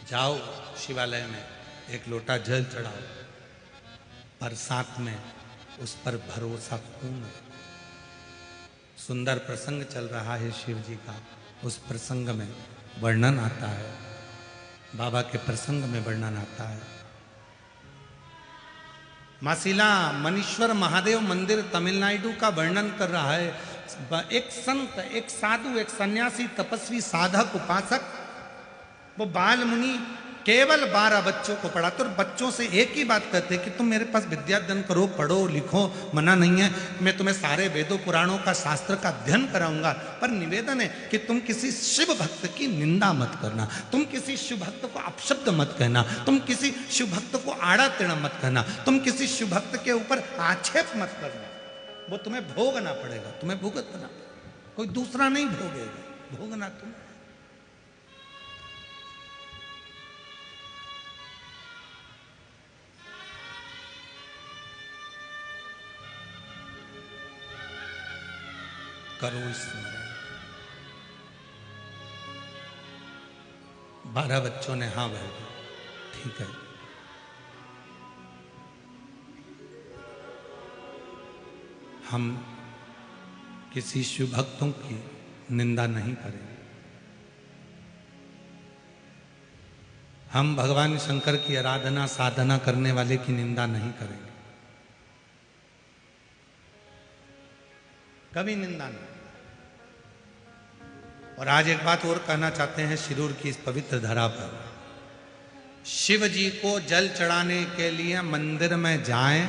जाओ शिवालय में, एक लोटा जल चढ़ाओ, पर साथ में उस पर भरोसा खून। सुंदर प्रसंग चल रहा है शिव जी का, उस प्रसंग में वर्णन आता है, बाबा के प्रसंग में वर्णन आता है। मासिला मनीश्वर महादेव मंदिर तमिलनाडु का वर्णन कर रहा है। एक संत, एक साधु, एक सन्यासी, तपस्वी, साधक, उपासक, वो बाल मुनि केवल 12 बच्चों को पढ़ाते और बच्चों से एक ही बात कहते कि तुम मेरे पास विद्याध्ययन करो, पढ़ो लिखो, मना नहीं है, मैं तुम्हें सारे वेदों पुराणों का शास्त्र का अध्ययन कराऊंगा, पर निवेदन है कि तुम किसी शिव भक्त की निंदा मत करना, तुम किसी शिव भक्त को अपशब्द मत कहना, तुम किसी शिव भक्त को आड़ा टेढ़ा मत कहना, तुम किसी शिव भक्त के ऊपर आक्षेप मत करना, वो तुम्हें भोगना पड़ेगा, तुम्हें भुगतना, कोई दूसरा नहीं भोगेगा, भोगना तुम्हें। करो स्मरण। 12 बच्चों ने हाँ भर दिया, ठीक है। हम किसी शिव भक्तों की निंदा नहीं करेंगे, हम भगवान शंकर की आराधना साधना करने वाले की निंदा नहीं करेंगे, कभी निंदा नहीं। और आज एक बात और कहना चाहते हैं शिरूर की इस पवित्र धरा पर, शिव जी को जल चढ़ाने के लिए मंदिर में जाएं,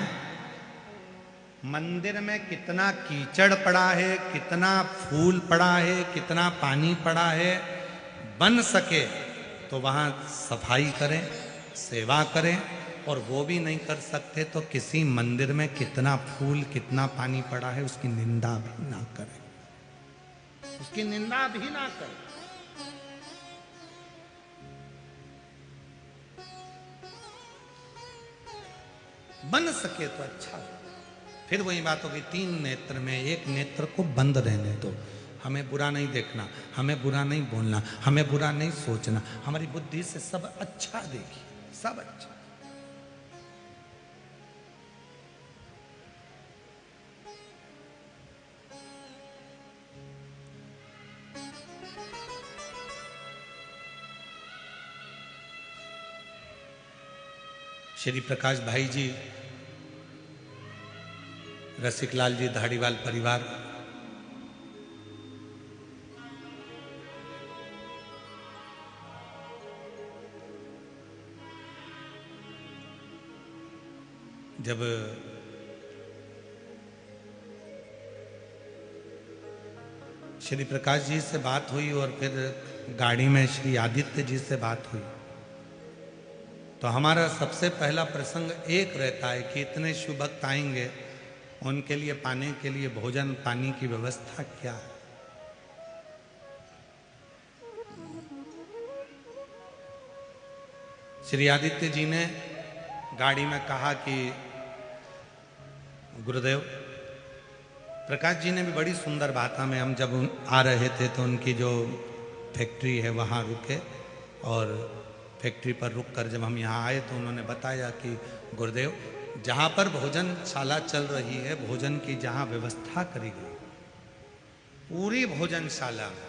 मंदिर में कितना कीचड़ पड़ा है, कितना फूल पड़ा है, कितना पानी पड़ा है, बन सके तो वहां सफाई करें, सेवा करें, और वो भी नहीं कर सकते तो किसी मंदिर में कितना फूल कितना पानी पड़ा है उसकी निंदा भी ना करें, उसकी निंदा भी ना करें। बन सके तो अच्छा। फिर वही बात होगी, 3 नेत्र में एक नेत्र को बंद रहने दो, हमें बुरा नहीं देखना, हमें बुरा नहीं बोलना, हमें बुरा नहीं सोचना, हमारी बुद्धि से सब अच्छा देखिए, सब अच्छा। श्री प्रकाश भाई जी, रसिकलाल जी धाड़ीवाल परिवार, जब श्री प्रकाश जी से बात हुई और फिर गाड़ी में श्री आदित्य जी से बात हुई, तो हमारा सबसे पहला प्रसंग एक रहता है कि इतने शिव भक्त आएंगे, उनके लिए पाने के लिए भोजन पानी की व्यवस्था क्या है। श्री आदित्य जी ने गाड़ी में कहा कि गुरुदेव, प्रकाश जी ने भी बड़ी सुंदर बात हमें, हम जब आ रहे थे तो उनकी जो फैक्ट्री है वहाँ रुके, और फैक्ट्री पर रुककर जब हम यहाँ आए तो उन्होंने बताया कि गुरुदेव, जहाँ पर भोजनशाला चल रही है, भोजन की जहाँ व्यवस्था करी गई, पूरी भोजनशाला में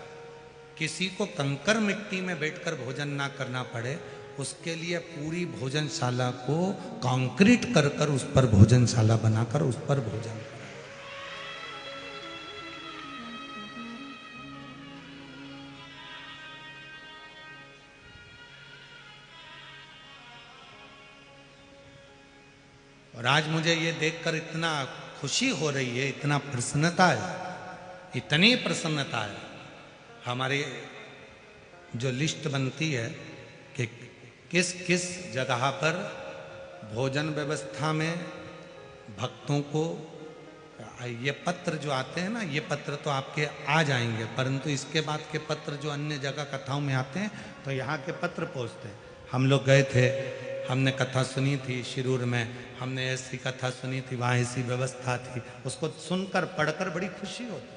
किसी को कंकर मिट्टी में बैठकर भोजन ना करना पड़े, उसके लिए पूरी भोजनशाला को कंक्रीट कर कर उस पर भोजनशाला बनाकर उस पर भोजन। और आज मुझे ये देखकर इतना खुशी हो रही है, इतना प्रसन्नता है, इतनी प्रसन्नता है। हमारी जो लिस्ट बनती है कि किस किस जगह पर भोजन व्यवस्था में भक्तों को, ये पत्र जो आते हैं ना, ये पत्र तो आपके आ जाएंगे, परंतु इसके बाद के पत्र जो अन्य जगह कथाओं में आते हैं तो यहाँ के पत्र पहुँचते हैं। हम लोग गए थे, हमने कथा सुनी थी शिरूर में, हमने ऐसी कथा सुनी थी, वहाँ ऐसी व्यवस्था थी, उसको सुनकर पढ़कर बड़ी खुशी होती।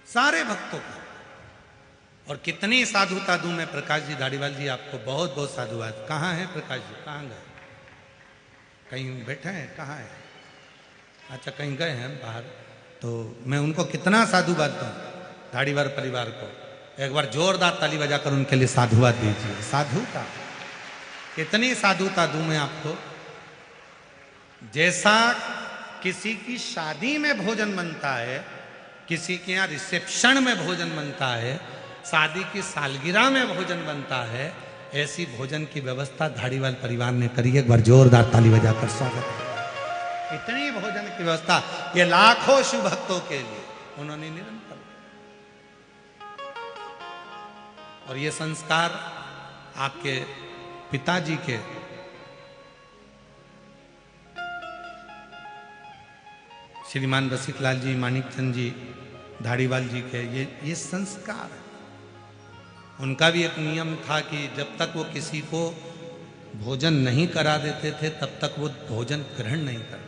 सारे भक्तों का और कितनी साधुता दूं मैं प्रकाश जी धारीवाल जी आपको, बहुत बहुत साधुवाद। कहाँ है प्रकाश जी, कहाँ गए? कहीं बैठे हैं, कहाँ है? अच्छा कहीं गए हैं बाहर। तो मैं उनको कितना साधुवाद दूं धारीवाल परिवार को। एक बार जोरदार ताली बजाकर उनके लिए साधुवाद दीजिए। साधुता, कितनी साधुता दूं मैं आपको। जैसा किसी की शादी में भोजन बनता है, किसी के यहाँ रिसेप्शन में भोजन बनता है, शादी की सालगिरह में भोजन बनता है, ऐसी भोजन की व्यवस्था धारीवाल परिवार ने करी। एक बार जोरदार ताली बजाकर स्वागत है। इतनी भोजन की व्यवस्था ये लाखों शिव भक्तों के लिए उन्होंने निरंतर। और ये संस्कार आपके पिताजी के श्रीमान रसिकलाल जी, मानिकचंद जी धारीवाल जी के ये संस्कार है। उनका भी एक नियम था कि जब तक वो किसी को भोजन नहीं करा देते थे तब तक वो भोजन ग्रहण नहीं करते।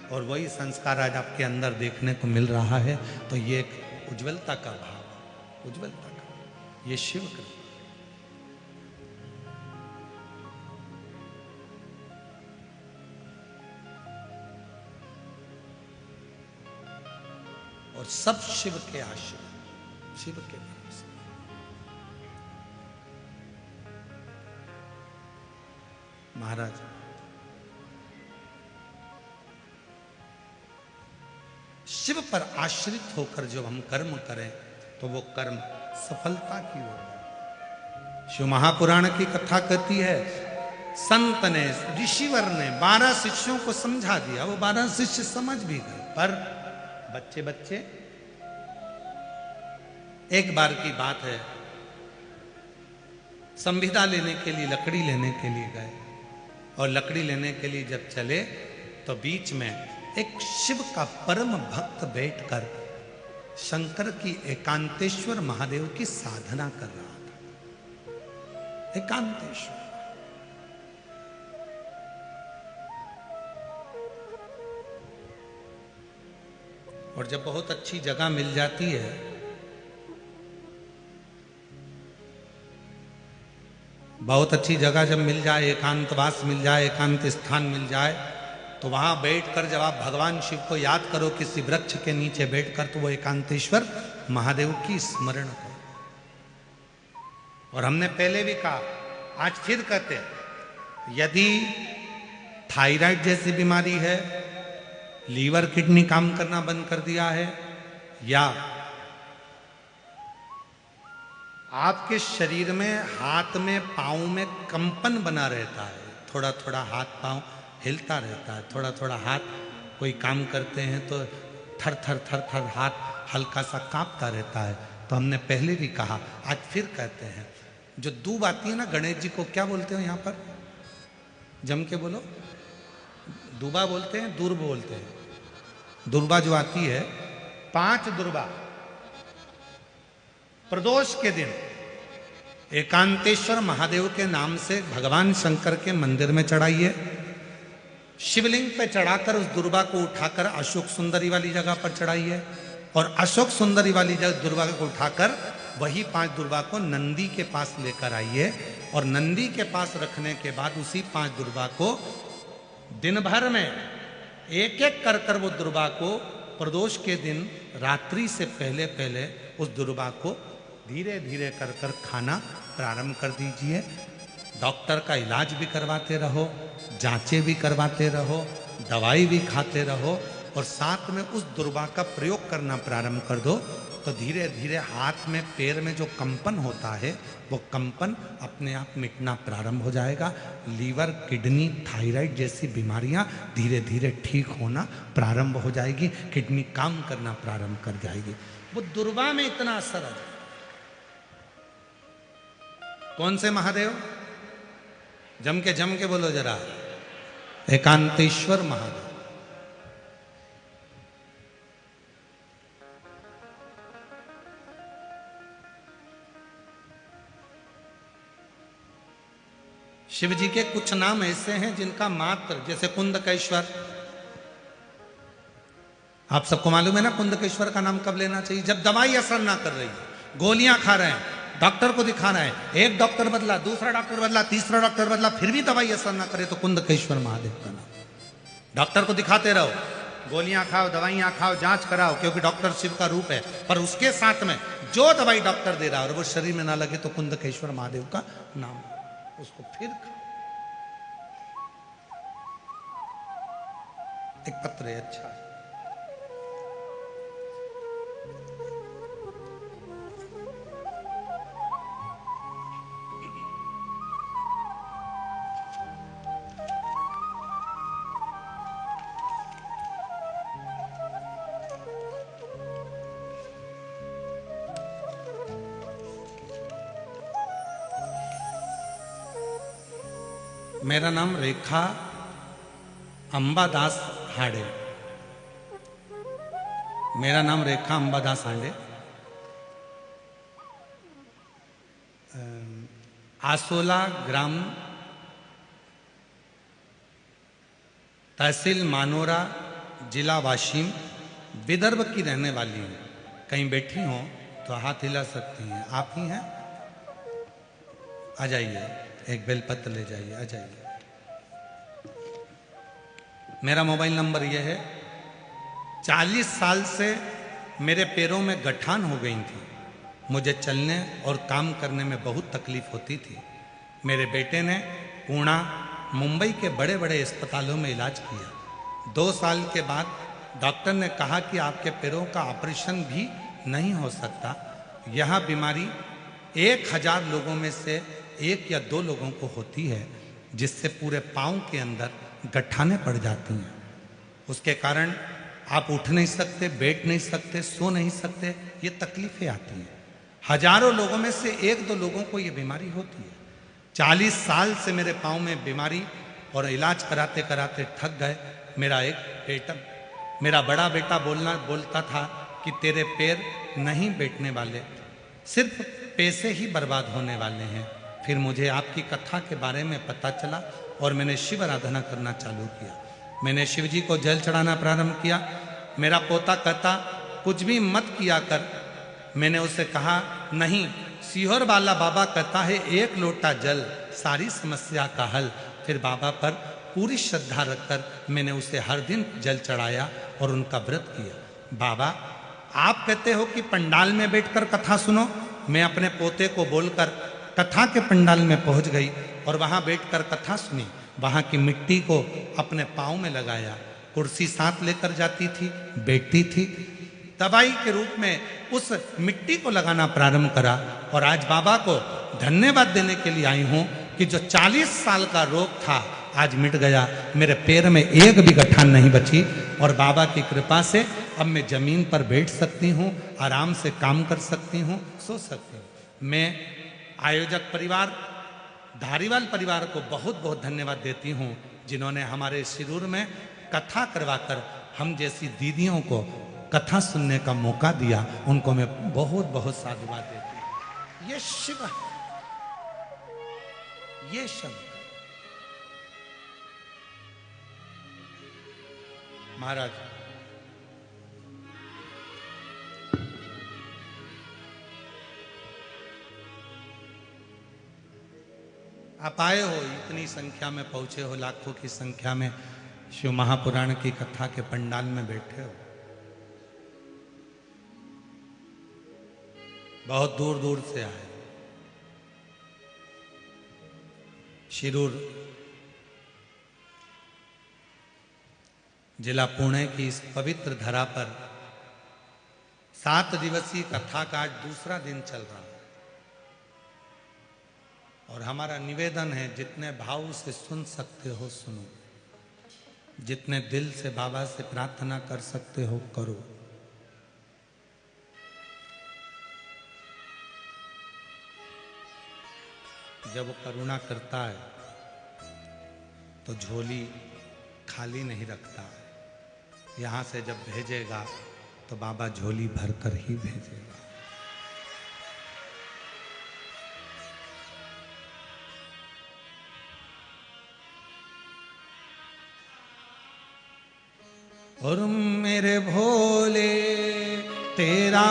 और वही संस्कार आज आपके अंदर देखने को मिल रहा है। तो ये एक उज्ज्वलता का भाव, उज्ज्वलता का, ये शिव कृपा। और सब शिव के आश्रय, शिव के भरोसे। महाराज शिव पर आश्रित होकर जब हम कर्म करें तो वो कर्म सफलता की ओर है। शिव महापुराण की कथा कहती है, संत ने, ऋषिवर ने 12 शिष्यों को समझा दिया, वो 12 शिष्य समझ भी गए, पर बच्चे एक बार की बात है, संविदा लेने के लिए, लकड़ी लेने के लिए गए। और लकड़ी लेने के लिए जब चले तो बीच में एक शिव का परम भक्त बैठकर शंकर की एकांतेश्वर महादेव की साधना कर रहा था। एकांतेश्वर। और जब बहुत अच्छी जगह मिल जाती है, बहुत अच्छी जगह जब मिल जाए, एकांतवास मिल जाए, एकांत स्थान मिल जाए, तो वहां बैठकर जब आप भगवान शिव को याद करो किसी वृक्ष के नीचे बैठकर, तो वो एकांतेश्वर महादेव की स्मरण करो। और हमने पहले भी कहा, आज फिर कहते हैं, यदि थायराइड जैसी बीमारी है, लीवर किडनी काम करना बंद कर दिया है, या आपके शरीर में, हाथ में, पांव में कंपन बना रहता है, थोड़ा थोड़ा हाथ पांव हिलता रहता है, थोड़ा थोड़ा हाथ कोई काम करते हैं तो थर थर थर थर हाथ हल्का सा कांपता रहता है, तो हमने पहले भी कहा, आज फिर कहते हैं, जो दूब आती है ना, गणेश जी को क्या बोलते हो यहाँ पर? जम के बोलो। दूबा बोलते हैं, दूर्ब बोलते हैं। दुर्बा जो आती है, 5 दुर्बा प्रदोष के दिन एकांतेश्वर महादेव के नाम से भगवान शंकर के मंदिर में चढ़ाइए। शिवलिंग पे चढ़ाकर उस दुर्बा को उठाकर अशोक सुंदरी वाली जगह पर चढ़ाइए, और अशोक सुंदरी वाली जगह दुर्बा को उठाकर वही 5 दुर्बा को नंदी के पास लेकर आइए, और नंदी के पास रखने के बाद उसी 5 दुर्बा को दिन भर में एक एक कर कर वो दुर्बा को प्रदोष के दिन रात्रि से पहले पहले उस दुर्बा को धीरे धीरे कर कर खाना प्रारंभ कर दीजिए। डॉक्टर का इलाज भी करवाते रहो, जांचें भी करवाते रहो, दवाई भी खाते रहो, और साथ में उस दुर्बा का प्रयोग करना प्रारंभ कर दो, तो धीरे धीरे हाथ में, पैर में जो कंपन होता है, वो कंपन अपने आप मिटना प्रारंभ हो जाएगा। लीवर, किडनी, थायराइड जैसी बीमारियां धीरे धीरे ठीक होना प्रारंभ हो जाएगी, किडनी काम करना प्रारंभ कर जाएगी। वो दुर्बा में इतना असर है। कौन से महादेव? जम के बोलो जरा। एकांतेश्वर महादेव। शिव जी के कुछ नाम ऐसे हैं जिनका मात्र, जैसे कुंदकेश्वर, आप सबको मालूम है ना कुंदकेश्वर का नाम कब लेना चाहिए? जब दवाई असर ना कर रही है, गोलियां खा रहे हैं, डॉक्टर को दिखाना है, एक डॉक्टर बदला, दूसरा डॉक्टर बदला, तीसरा डॉक्टर बदला, फिर भी दवाई असर ना करे तो कुंदकेश्वर महादेव का नाम। डॉक्टर को दिखाते रहो, गोलियां खाओ, दवाइयां खाओ, जांच कराओ, क्योंकि डॉक्टर शिव का रूप है, पर उसके साथ में जो दवाई डॉक्टर दे रहा है और वो शरीर में ना लगे तो कुंदकेश्वर महादेव का नाम, उसको फिर खाओ। एक पत्र है, अच्छा है। मेरा नाम रेखा अंबादास हांडे। मेरा नाम रेखा अंबादास हांडे। आसोला ग्राम, तहसील मानोरा, जिला वाशिम, विदर्भ की रहने वाली हूँ। कहीं बैठी हो तो हाथ हिला सकती हैं। आप ही हैं? आ जाइए, एक बेलपत्र ले जाइए, आ जाइए। मेरा मोबाइल नंबर यह है। 40 साल से मेरे पैरों में गठान हो गई थी। मुझे चलने और काम करने में बहुत तकलीफ होती थी। मेरे बेटे ने पुणे, मुंबई के बड़े बड़े अस्पतालों में इलाज किया। 2 साल के बाद डॉक्टर ने कहा कि आपके पैरों का ऑपरेशन भी नहीं हो सकता। यह बीमारी 1000 लोगों में से 1 या 2 लोगों को होती है, जिससे पूरे पाँव के अंदर गठाने पड़ जाती हैं। उसके कारण आप उठ नहीं सकते, बैठ नहीं सकते, सो नहीं सकते, ये तकलीफें आती हैं। हजारों लोगों में से 1-2 लोगों को ये बीमारी होती है। 40 साल से मेरे पाँव में बीमारी और इलाज कराते कराते थक गए। मेरा बड़ा बेटा बोलता था कि तेरे पैर नहीं बैठने वाले, सिर्फ पैसे ही बर्बाद होने वाले हैं। फिर मुझे आपकी कथा के बारे में पता चला और मैंने शिव आराधना करना चालू किया। मैंने शिव जी को जल चढ़ाना प्रारंभ किया। मेरा पोता कहता कुछ भी मत किया कर। मैंने उसे कहा नहीं, सीहोर वाला बाबा कहता है 1 लोटा जल सारी समस्या का हल। फिर बाबा पर पूरी श्रद्धा रखकर मैंने उसे हर दिन जल चढ़ाया और उनका व्रत किया। बाबा, आप कहते हो कि पंडाल में बैठकर कथा सुनो। मैं अपने पोते को बोलकर कथा के पंडाल में पहुंच गई और वहां बैठकर कथा सुनी। वहां की मिट्टी को अपने पाँव में लगाया, कुर्सी साथ लेकर जाती थी, बैठती थी, दवाई के रूप में उस मिट्टी को लगाना प्रारंभ करा। और आज बाबा को धन्यवाद देने के लिए आई हूं कि जो 40 साल का रोग था आज मिट गया। मेरे पैर में एक भी गठान नहीं बची और बाबा की कृपा से अब मैं जमीन पर बैठ सकती हूँ, आराम से काम कर सकती हूँ, सो सकती हूँ। मैं आयोजक परिवार धारीवाल परिवार को बहुत बहुत धन्यवाद देती हूँ, जिन्होंने हमारे शिरूर में कथा करवाकर हम जैसी दीदियों को कथा सुनने का मौका दिया। उनको मैं बहुत बहुत साधुवाद देती हूँ। ये शिव है, ये शंकर महाराज। आप आए हो, इतनी संख्या में पहुंचे हो, लाखों की संख्या में शिव महापुराण की कथा के पंडाल में बैठे हो। बहुत दूर दूर से आए। शिरूर जिला पुणे की इस पवित्र धरा पर 7 दिवसीय कथा का आज दूसरा दिन चल रहा है और हमारा निवेदन है, जितने भाव से सुन सकते हो सुनो, जितने दिल से बाबा से प्रार्थना कर सकते हो करो। जब वो करुणा करता है तो झोली खाली नहीं रखता है। यहाँ से जब भेजेगा तो बाबा झोली भरकर ही भेजेगा। और मेरे भोले तेरा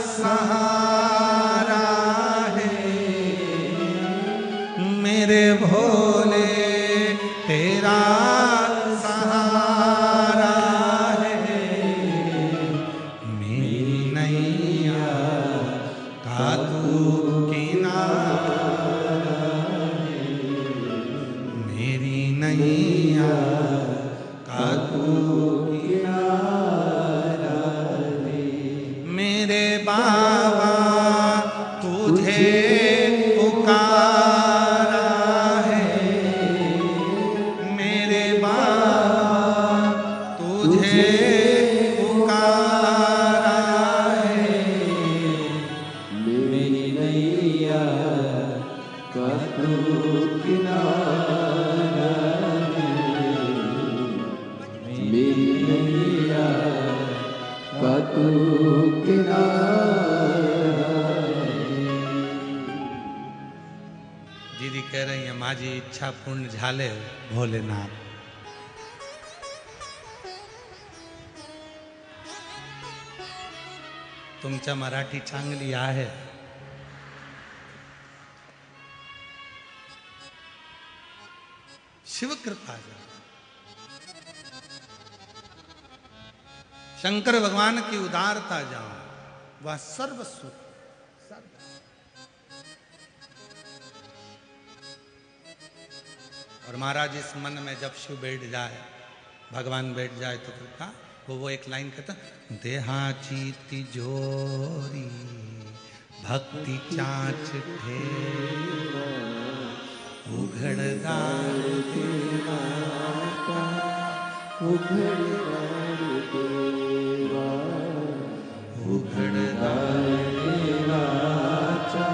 सहारा भोले तेरा सहारा है, मेरी नैया का तू किनारा है, मेरी नैया का तू किनारा है। मेरे बाबा तुझे पुकारा है, मेरे बाबा तुझे पुकारा है, मेरी नैया का तू किनारा है, मेरी नैया का तू किनारा है। दीदी कह रही है माझी इच्छा पूर्ण झाले भोलेनाथ। तुमच्या मराठी चांगली आहे, शिव कृपा जा। शंकर भगवान की उदारता जाओ, वह सर्वस्व और महाराज इस मन में जब शिव बैठ जाए, भगवान बैठ जाए तो फिर क्या वो एक लाइन कहता, देहाची तिजोरी भक्ति चाच ठेवा, उघडदार देवा का, उघडदार देवा, उघडदार देवाचा,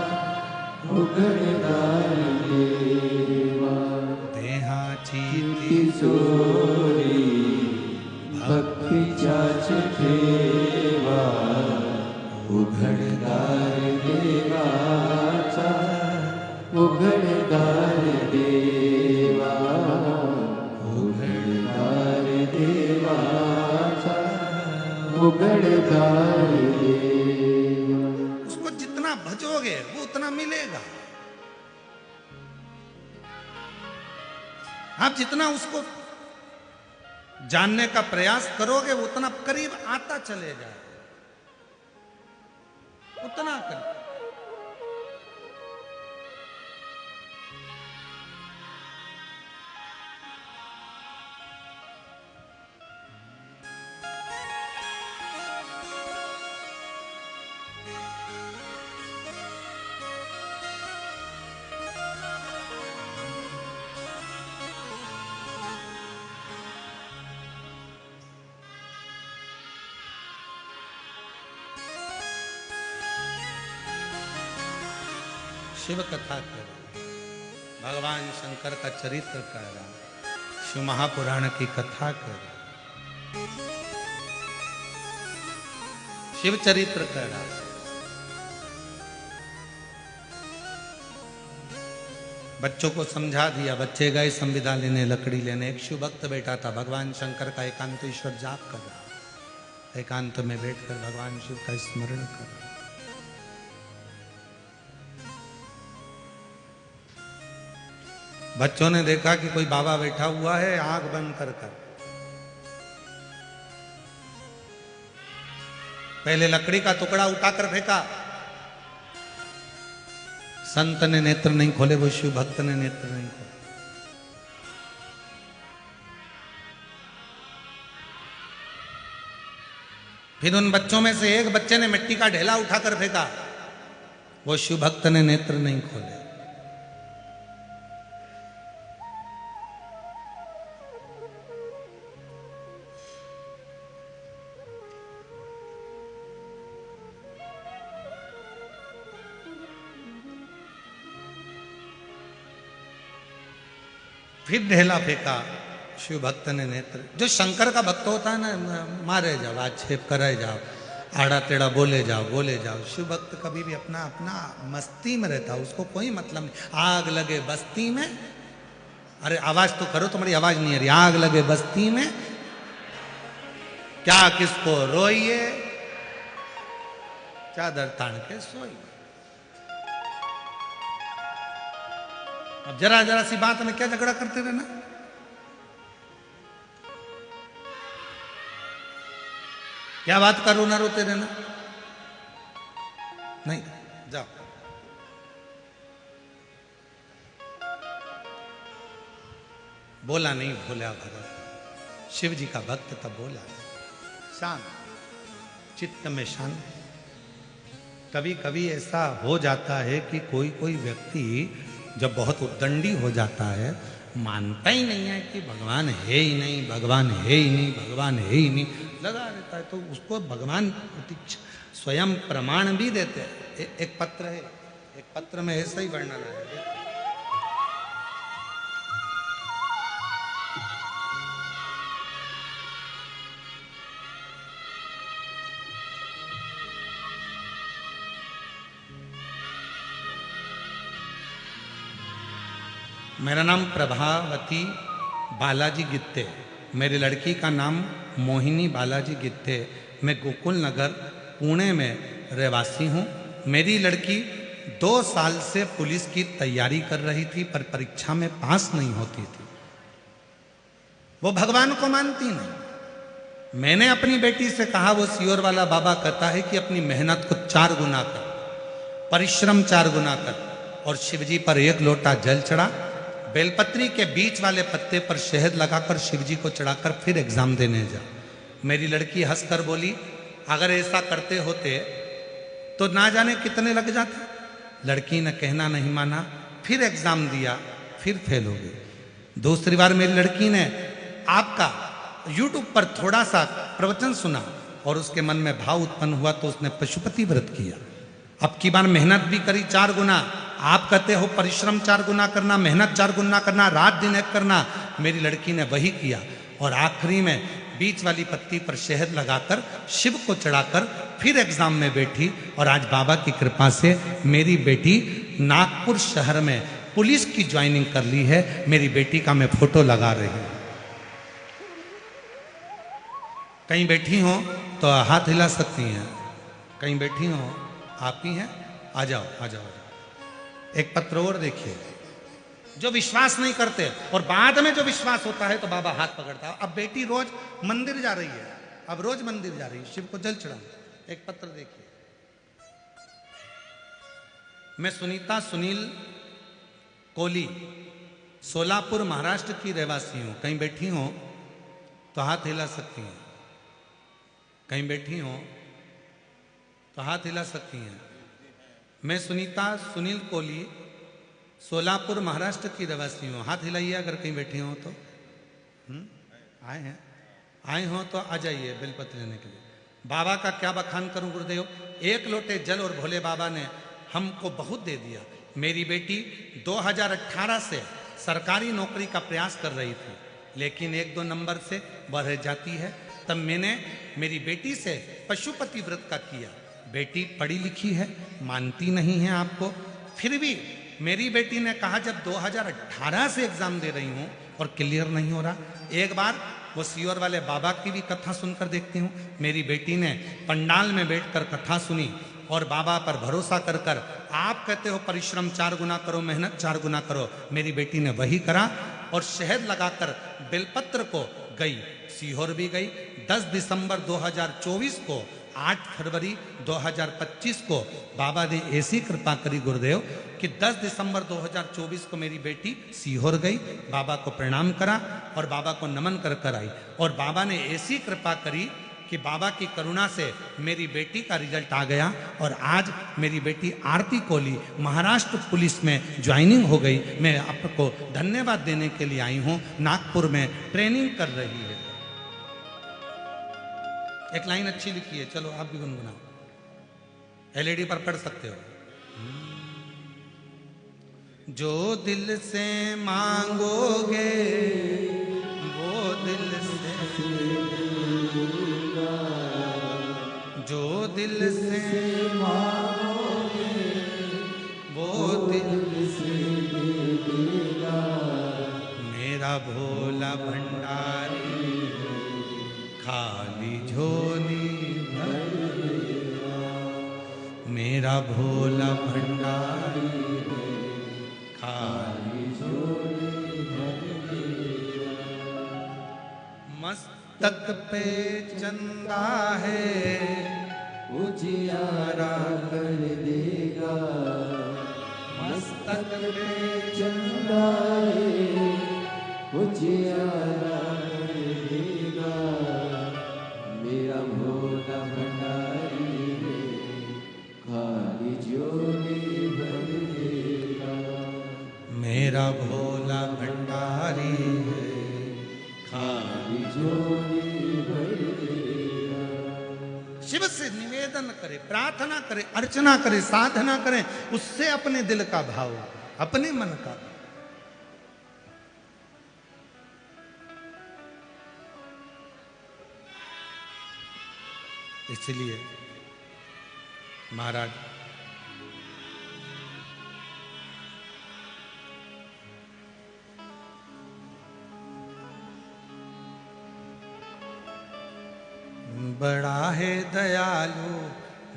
उघडदार देवा, देहाची तिजोरी भक्तीच्याच ठेवा, उघडदार देवाचा, उघडदार देवा, उघडदार देवाचा, उघडदार देवा। उसको जितना भजोगे वो उतना मिलेगा। आप जितना उसको जानने का प्रयास करोगे उतना करीब आता चले जाए, उतना करीब। शिव कथा कर रहा, भगवान शंकर का चरित्र कर रहा, शिव महापुराण की कथा कर रहा, शिव चरित्र कर रहा। बच्चों को समझा दिया, बच्चे गए संविदा लेने, लकड़ी लेने। एक शिव भक्त बैठा था, भगवान शंकर का एकांत ईश्वर जाप कर रहा, एकांत में बैठकर भगवान शिव का स्मरण कर रहा। बच्चों ने देखा कि कोई बाबा बैठा हुआ है, आंख बंद कर कर पहले लकड़ी का टुकड़ा उठाकर फेंका। संत ने नेत्र नहीं खोले, वो शिव भक्त ने नेत्र नहीं खोले। फिर उन बच्चों में से एक बच्चे ने मिट्टी का ढेला उठाकर फेंका, वो शिव भक्त ने नेत्र नहीं खोले। फिर ढेला फेंका, शिव भक्त ने नेत्र। जो शंकर का भक्त होता है ना, मारे जाओ, आक्षेप करे जाओ, आड़ा टेढ़ा बोले जाओ। शिव भक्त कभी भी अपना अपना मस्ती में रहता, उसको कोई मतलब नहीं। आग लगे बस्ती में, अरे आवाज तो करो, तुम्हारी आवाज नहीं आ रही। आग लगे बस्ती में क्या किसको रोइए, चादर तान के सोइए। अब जरा जरा सी बात में क्या झगड़ा करते रहना। क्या बात करो ना रोते रहना। नहीं, जाओ। बोला नहीं भोला भगत, शिव जी का भक्त तब बोला। शांत, चित्त में शांत। कभी कभी ऐसा हो जाता है कि कोई कोई व्यक्ति जब बहुत उद्दंडी हो जाता है, मानता ही नहीं है कि भगवान है ही नहीं, भगवान है ही नहीं, भगवान है ही नहीं, लगा रहता है, तो उसको भगवान स्वयं प्रमाण भी देते हैं। एक पत्र है, एक पत्र में ऐसा ही वर्णन है। मेरा नाम प्रभावती बालाजी गित्ते, मेरी लड़की का नाम मोहिनी बालाजी गित्ते। मैं गोकुल नगर पुणे में रहवासी हूँ। मेरी लड़की 2 साल से पुलिस की तैयारी कर रही थी, पर परीक्षा में पास नहीं होती थी। वो भगवान को मानती नहीं। मैंने अपनी बेटी से कहा, वो सियोर वाला बाबा कहता है कि अपनी मेहनत को 4 गुना कर, परिश्रम 4 गुना कर, और शिवजी पर 1 लोटा जल चढ़ा, बेलपत्री के बीच वाले पत्ते पर शहद लगाकर शिवजी को चढ़ाकर फिर एग्जाम देने जा। मेरी लड़की हंसकर बोली, अगर ऐसा करते होते तो ना जाने कितने लग जाते। लड़की ने कहना नहीं माना, फिर एग्जाम दिया, फिर फेल हो गई। दूसरी बार मेरी लड़की ने आपका यूट्यूब पर थोड़ा सा प्रवचन सुना और उसके मन में भाव उत्पन्न हुआ, तो उसने पशुपति व्रत किया। अब की बार मेहनत भी करी 4 गुना। आप कहते हो परिश्रम 4 गुना करना, मेहनत 4 गुना करना, रात दिन एक करना। मेरी लड़की ने वही किया और आखिरी में बीच वाली पत्ती पर शहद लगाकर शिव को चढ़ाकर फिर एग्जाम में बैठी। और आज बाबा की कृपा से मेरी बेटी नागपुर शहर में पुलिस की ज्वाइनिंग कर ली है। मेरी बेटी का मैं फोटो लगा रही हूं। कहीं बैठी हो तो हाथ हिला सकती हैं, कहीं बैठी हो आप ही हैं, आ जाओ आ जाओ आ जाओ। एक पत्र और देखिए। जो विश्वास नहीं करते और बाद में जो विश्वास होता है तो बाबा हाथ पकड़ता है। अब बेटी रोज मंदिर जा रही है, अब रोज मंदिर जा रही है शिव को जल चढ़ाने। एक पत्र देखिए। मैं सुनीता सुनील कोली, सोलापुर महाराष्ट्र की रहवासी हूं। कहीं बैठी हो तो हाथ हिला सकती हैं, कहीं बैठी हो तो हाथ हिला सकती हैं। मैं सुनीता सुनील कोली, सोलापुर महाराष्ट्र की रहवासी हूँ। हाथ हिलाइए अगर कहीं बैठी हो तो। आए हैं, आए हो तो आ जाइए बेलपत्र लेने के लिए। बाबा का क्या बखान करूं गुरुदेव। 1 लोटे जल और भोले बाबा ने हमको बहुत दे दिया। मेरी बेटी 2018 से सरकारी नौकरी का प्रयास कर रही थी, लेकिन 1-2 नंबर से वह रह जाती है। तब मैंने मेरी बेटी से पशुपति व्रत का किया। बेटी पढ़ी लिखी है, मानती नहीं है आपको। फिर भी मेरी बेटी ने कहा, जब 2018 से एग्जाम दे रही हूँ और क्लियर नहीं हो रहा, एक बार वो सियोर वाले बाबा की भी कथा सुनकर देखती हूँ। मेरी बेटी ने पंडाल में बैठकर कथा सुनी और बाबा पर भरोसा कर कर, आप कहते हो परिश्रम 4 गुना करो, मेहनत 4 गुना करो। मेरी बेटी ने वही करा और शहद लगाकर बेलपत्र को गई, सीहोर भी गई। 10 दिसंबर 2024 को, 8 फरवरी 2025 को बाबा ने ऐसी कृपा करी गुरुदेव कि 10 दिसंबर 2024 को मेरी बेटी सीहोर गई, बाबा को प्रणाम करा और बाबा को नमन कर कर आई। और बाबा ने ऐसी कृपा करी कि बाबा की करुणा से मेरी बेटी का रिजल्ट आ गया और आज मेरी बेटी आरती कोली महाराष्ट्र पुलिस में ज्वाइनिंग हो गई। मैं आपको धन्यवाद देने के लिए आई हूँ। नागपुर में ट्रेनिंग कर रही है। एक लाइन अच्छी लिखी है, चलो आप भी गुनगुनाओ। एलईडी पर पढ़ सकते हो। जो दिल से मांगोगे वो दिल से, जो दिल से मांगोगे वो दिल से मिलेगा। मेरा भोला भंडारी खाली झोली भर देगा। मेरा भोला भंडारी खाली मस्तक पे चंदा है उजियारा कर देगा, मस्तक पे चंदा है उजियारा कर देगा, मेरा भोला भंडारी है खाली झोली भर देगा, मेरा भोला भंडारी है खाली झोली भर देगा। शिव से निवेदन करे, प्रार्थना करे, अर्चना करे, साधना करें, उससे अपने दिल का भाव, अपने मन का। इसलिए महाराज बड़ा है दयालु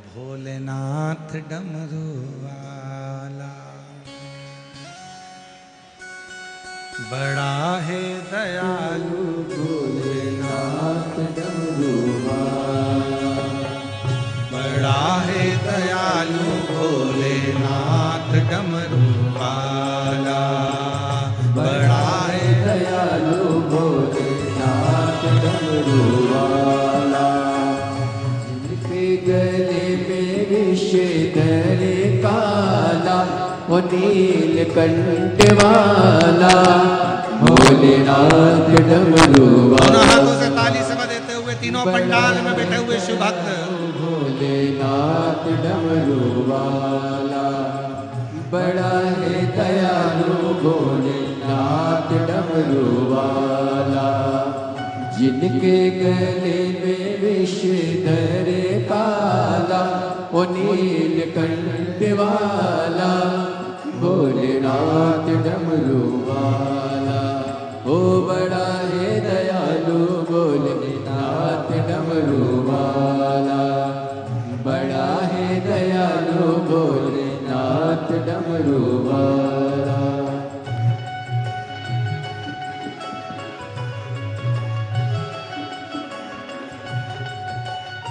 भोलेनाथ डमरू वाला, बड़ा है दयालु भोलेनाथ डमरू वाला, बड़ा है दयालु भोलेनाथ डमरू वाला, बड़ा है दयालु भोलेनाथ डमरू वाला, जिनके गले में विषधर काला वो नीलकंठ वाला, भोलेनाथ डमरू दोनों हाथों वाला, से ताली सभा देते हुए तीनों पंडाल में बैठे हुए शिव भक्त भोलेनाथ डमरू वाला, बड़ा है दयालु भोलेनाथ डमरू वाला, जिनके गले में विषधर काला वो नीलकंठ वाला, भोलेनाथ डमरू वाला, ओ बड़ा है दयालु भोलेनाथ डमरू वाला, बड़ा है दयालु भोलेनाथ डमरू वाला।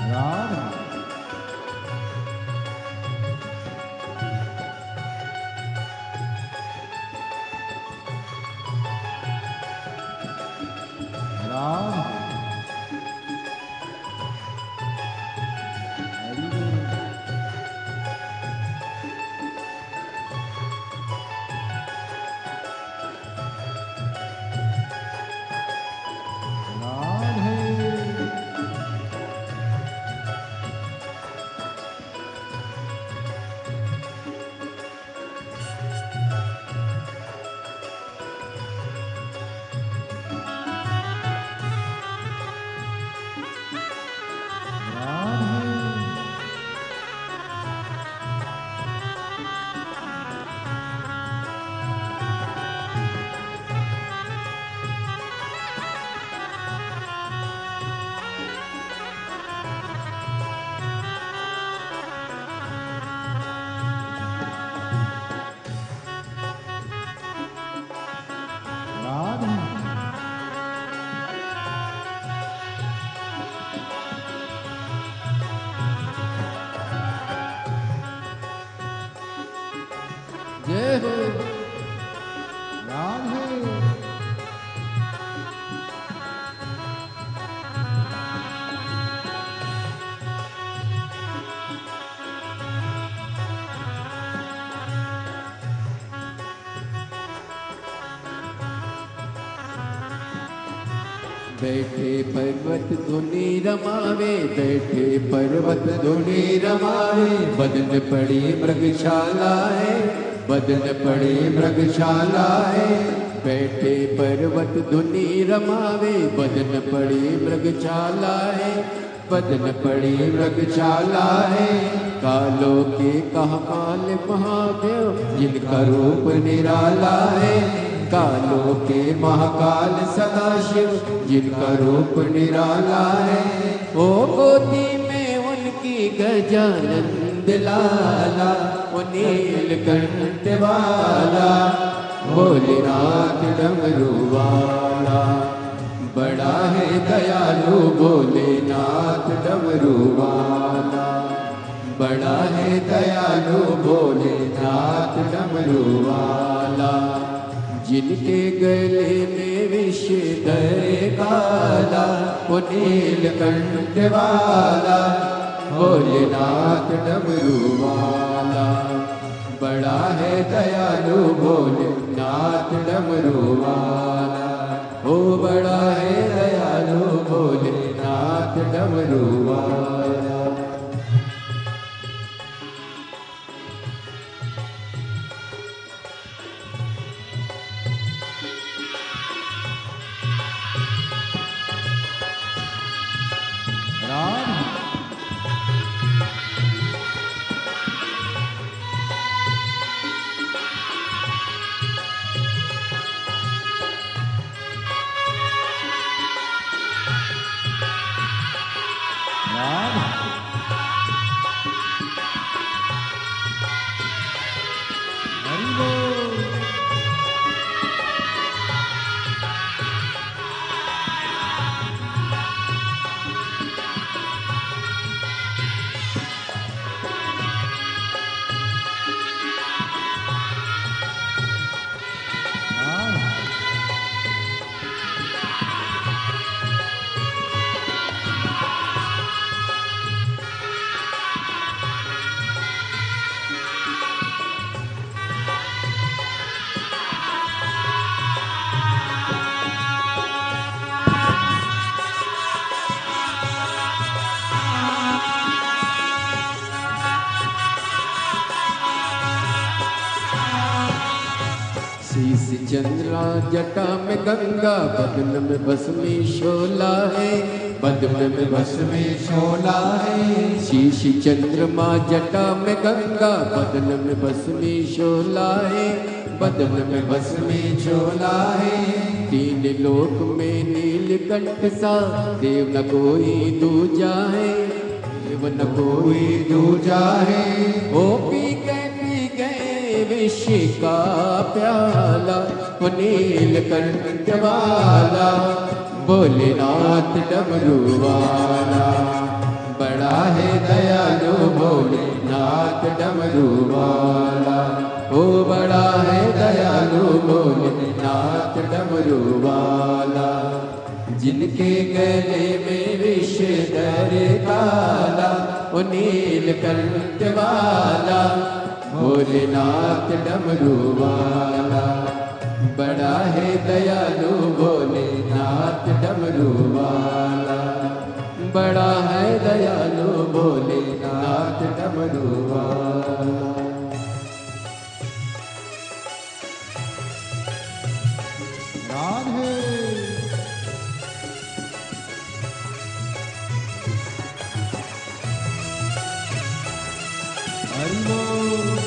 राम राम जय हो राम है। बैठे पर्वत धुनी रमावे, बैठे पर्वत धुनी रमावे, बदन पड़ी मृगशाला है, बदन पड़ी मृगशाला है, बैठे पर्वत धुनी रमावे, बदन पड़ी मृगशाला है, बदन पड़ी मृगशाला है, कालों के कहा काल महादेव, जिनका रूप निराला है, कालों के महाकाल सदाशिव, जिनका रूप निराला है, ओ गोदी में उनकी गजानंद लाला, ओ नीलकंठ वाला, भोलेनाथ डमरू वाला। बड़ा है दयालु भोलेनाथ डमरू वाला। बड़ा है दयालु भोलेनाथ डमरू वाला। जिनके गले में विष धरे काला, वो नीलकंठ वाला भोलेनाथ डमरू वाला। बड़ा है दयालु भोलेनाथ डमरू वाला। ओ बड़ा है दयालु भोलेनाथ डमरू वाला। शीश चंद्रा जटा में गंगा, बदन में भस्मी शोला है। बदन में भस्मी शोला है। शीश चंद्रमा जटा में गंगा, बदन में भस्मी शोला है। बदन में भस्मी शोला है। तीन लोक में नीलकंठ सा, देव न कोई दूजा है। देव न कोई दूजा है। ओ पी गए विष का प्याला, वो नीलकंठ वाला भोलेनाथ डमरू वाला। बड़ा है दयालु भोलेनाथ डमरू वाला। ओ बड़ा है दयालु भोलेनाथ डमरू वाला। जिनके गले में विष धरे काला, वो नीलकंठ वाला भोलेनाथ डमरू वाला। बड़ा है दयालु भोलेनाथ डमरू वाला। बड़ा है दयालु भोलेनाथ डमरू वाला। राधे हरि बोल।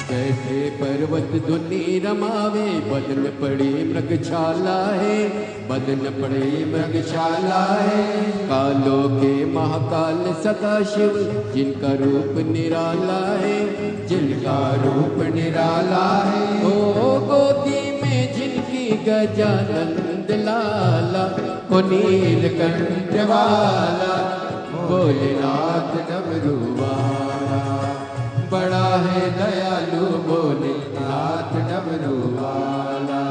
बैठे पर्वत धुनी रमावे, बदन पड़ी मृगशाला है। बदन पड़ी मृगशाला है। कालों के महाकाल सदा शिव, जिनका रूप निराला है। जिनका रूप निराला है। ओ गोदी में जिनकी गजानंद लाला, को नीलकंठ वाला भोलेनाथ डमरू वाला। बड़ा है दयालु भोलेनाथ डमरू वाला।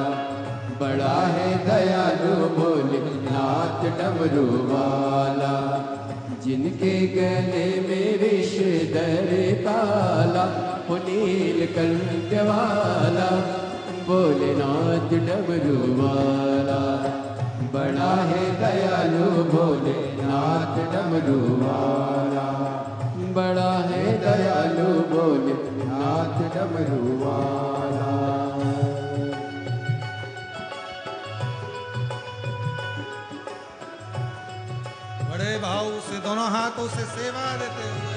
बड़ा है दयालु भोलेनाथ डमरू वाला। जिनके गले में विष धरे काला, वो नीलकंठ वाला भोलेनाथ डमरू वाला। बड़ा है दयालु भोलेनाथ डमरू वाला। बड़ा है दयालु भोलेनाथ डमरू वाला। दोनों हाथों से सेवा देते हुए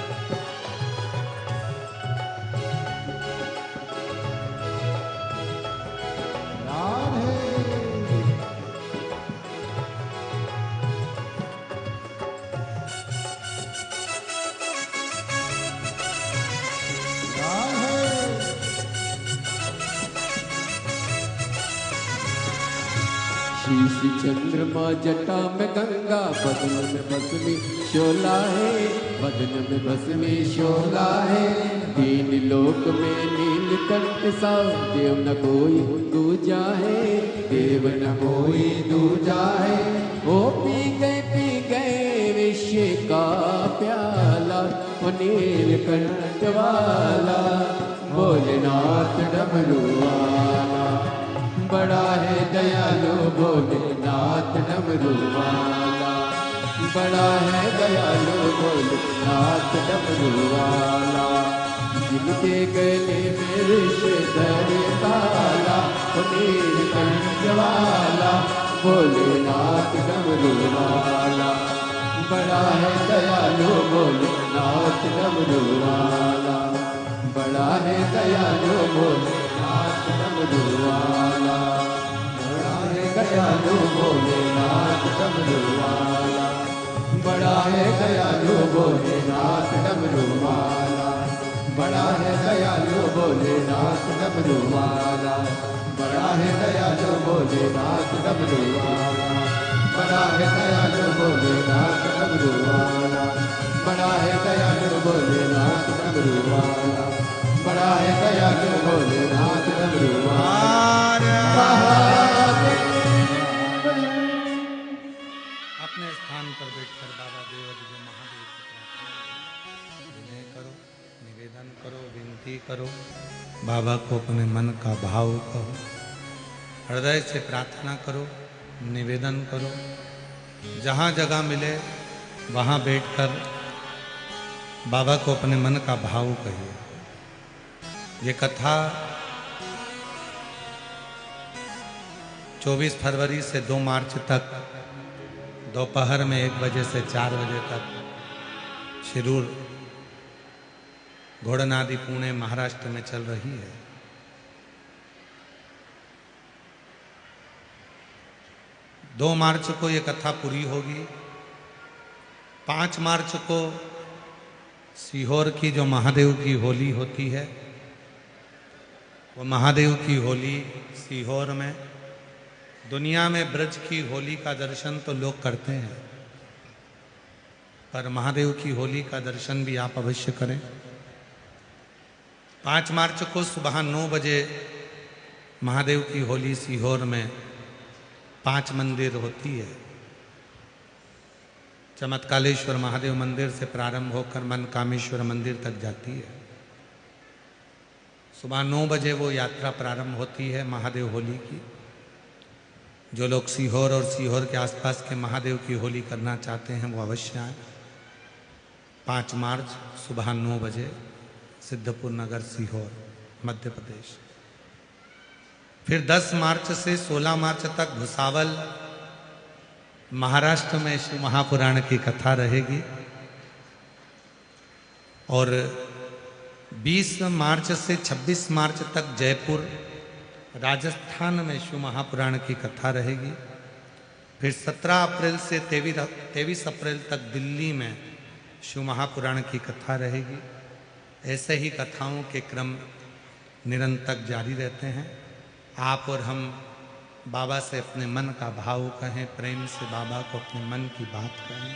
शीश चंद्रमा जटा में गंगा, बदन में भस्मी शोला है, बदन में भस्मी शोला है। तीन लोक में नीलकंठ सा, देव न कोई दूजा है, देव न कोई दूजा है। ओ पी गए विश्व का प्याला, ओ नीलकंठ वाला, भोलेनाथ डमरू वाला। बड़ा है दयालु भोलेनाथ डमरू वाला, बड़ा है दयालु भोलेनाथ डमरू वाला। जिनके गले में ऋषधर काला, नीलकंठ वाला, भोलेनाथ डमरू वाला। बड़ा है दयालु भोलेनाथ डमरू वाला, बड़ा है दयालु भोलेनाथ डमरू वाला। बड़ा है दयालु भोलेनाथ डमरू वाला, बड़ा है दयालु भोलेनाथ डमरू वाला। बड़ा है दयालु भोलेनाथ डमरू वाला, बड़ा है दयालु भोलेनाथ डमरू वाला। बड़ा है दयालु भोलेनाथ डमरू वाला, बड़ा है दयालु भोलेनाथ डमरू वाला। बड़ा है दयालु भोलेनाथ डमरू वाला। अपने स्थान पर बैठकर बाबा देवादिदेव महादेव की प्रार्थना विनय करो, निवेदन करो, विनती करो। बाबा को अपने मन का भाव कहो, हृदय से प्रार्थना करो, निवेदन करो। जहाँ जगह मिले वहाँ बैठकर बाबा को अपने मन का भाव कहिए। ये कथा 24 फरवरी से 2 मार्च तक दोपहर में 1 बजे से 4 बजे तक शिरूर घोड़नादी पुणे महाराष्ट्र में चल रही है। 2 मार्च को ये कथा पूरी होगी। 5 मार्च को सीहोर की जो महादेव की होली होती है, वो महादेव की होली सीहोर में, दुनिया में ब्रज की होली का दर्शन तो लोग करते हैं, पर महादेव की होली का दर्शन भी आप अवश्य करें। 5 मार्च को सुबह 9 बजे महादेव की होली सीहोर में 5 मंदिर होती है। चमत्कालेश्वर महादेव मंदिर से प्रारंभ होकर मनकामेश्वर मंदिर तक जाती है। सुबह 9 बजे वो यात्रा प्रारंभ होती है महादेव होली की। जो लोग सीहोर और सीहोर के आसपास के महादेव की होली करना चाहते हैं वो अवश्य आए। 5 मार्च सुबह 9 बजे सिद्धपुर नगर सीहोर मध्य प्रदेश। फिर 10 मार्च से 16 मार्च तक भुसावल महाराष्ट्र में शिव महापुराण की कथा रहेगी। और 20 मार्च से 26 मार्च तक जयपुर राजस्थान में शिव महापुराण की कथा रहेगी। फिर 17 अप्रैल से 23 अप्रैल तक दिल्ली में शिव महापुराण की कथा रहेगी। ऐसे ही कथाओं के क्रम निरंतर जारी रहते हैं। आप और हम बाबा से अपने मन का भाव कहें, प्रेम से बाबा को अपने मन की बात कहें,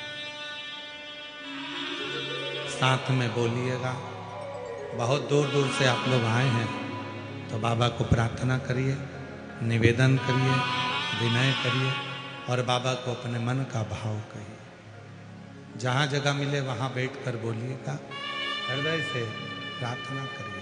साथ में बोलिएगा। बहुत दूर दूर से आप लोग आए हैं तो बाबा को प्रार्थना करिए, निवेदन करिए, विनय करिए और बाबा को अपने मन का भाव कहिए। जहाँ जगह मिले वहाँ बैठकर बोलिएगा, हृदय से प्रार्थना करिएगा।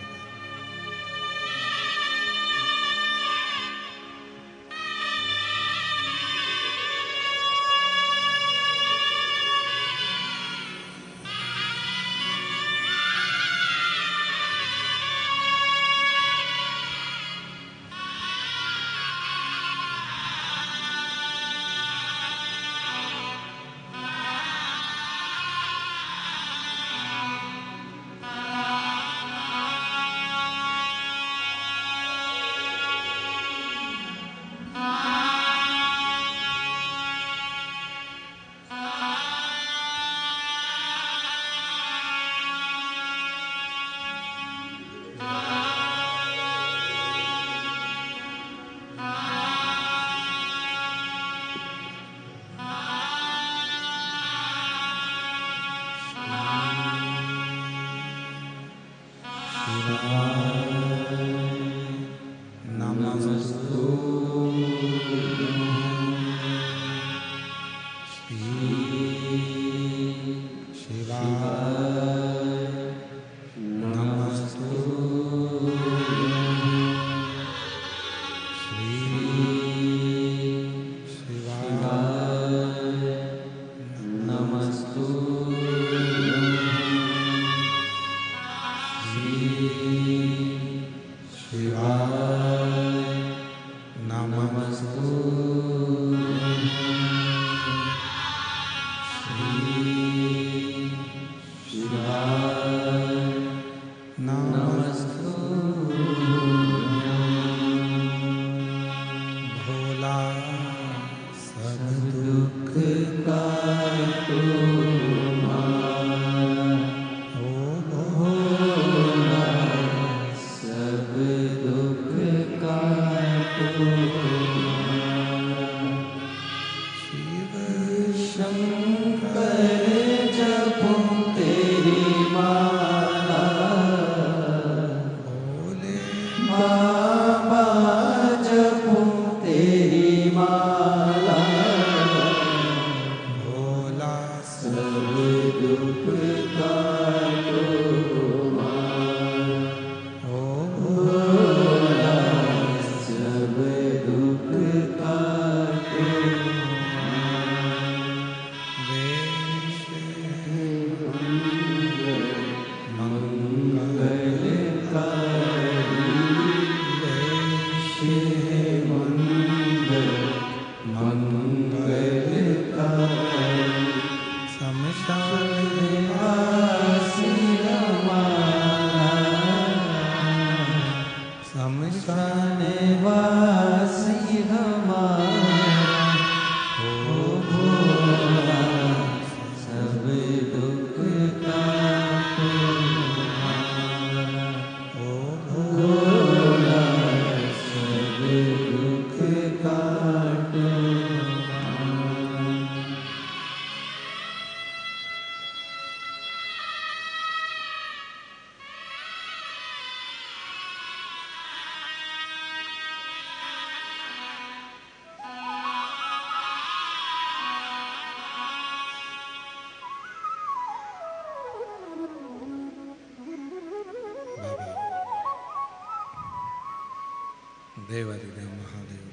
देवादिदेव महादेव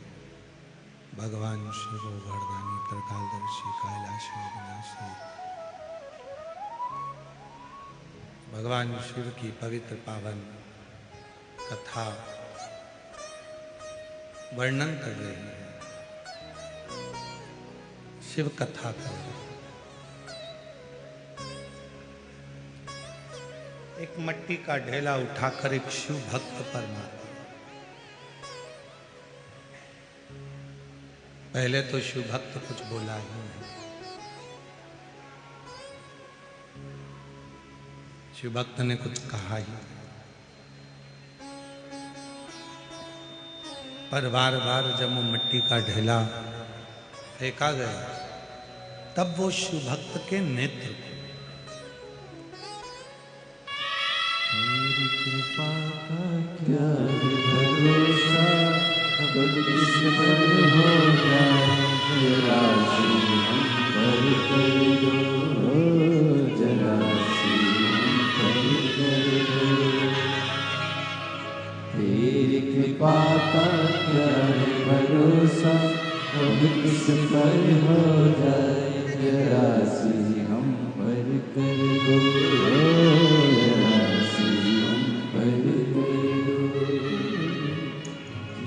भगवान शिव वरदानी त्रिकालदर्शी कैलाशी विनाशी भगवान शिव की पवित्र पावन कथा वर्णन कर रही है। शिव कथा कर रही है। एक मट्टी का ढेला उठाकर एक शिव भक्त पर मारा। पहले तो शिव भक्त कुछ बोला ही नहीं। शिव भक्त ने कुछ कहा ही नहीं। पर बार बार जब वो मिट्टी का ढेला फेंका गया तब वो शिव भक्त के नेत्र को मेरी कृपा का क्या भरोसा, अब किस पर हो जाए राशि हम पर कर दो, जरासी हम पर कर दो। तेरी कृपा का क्या भरोसा, अब किस पर हो जाए राशि हम पर कर दो, जरासी हम पर कर दो।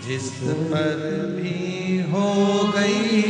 जिस पर भी हो गई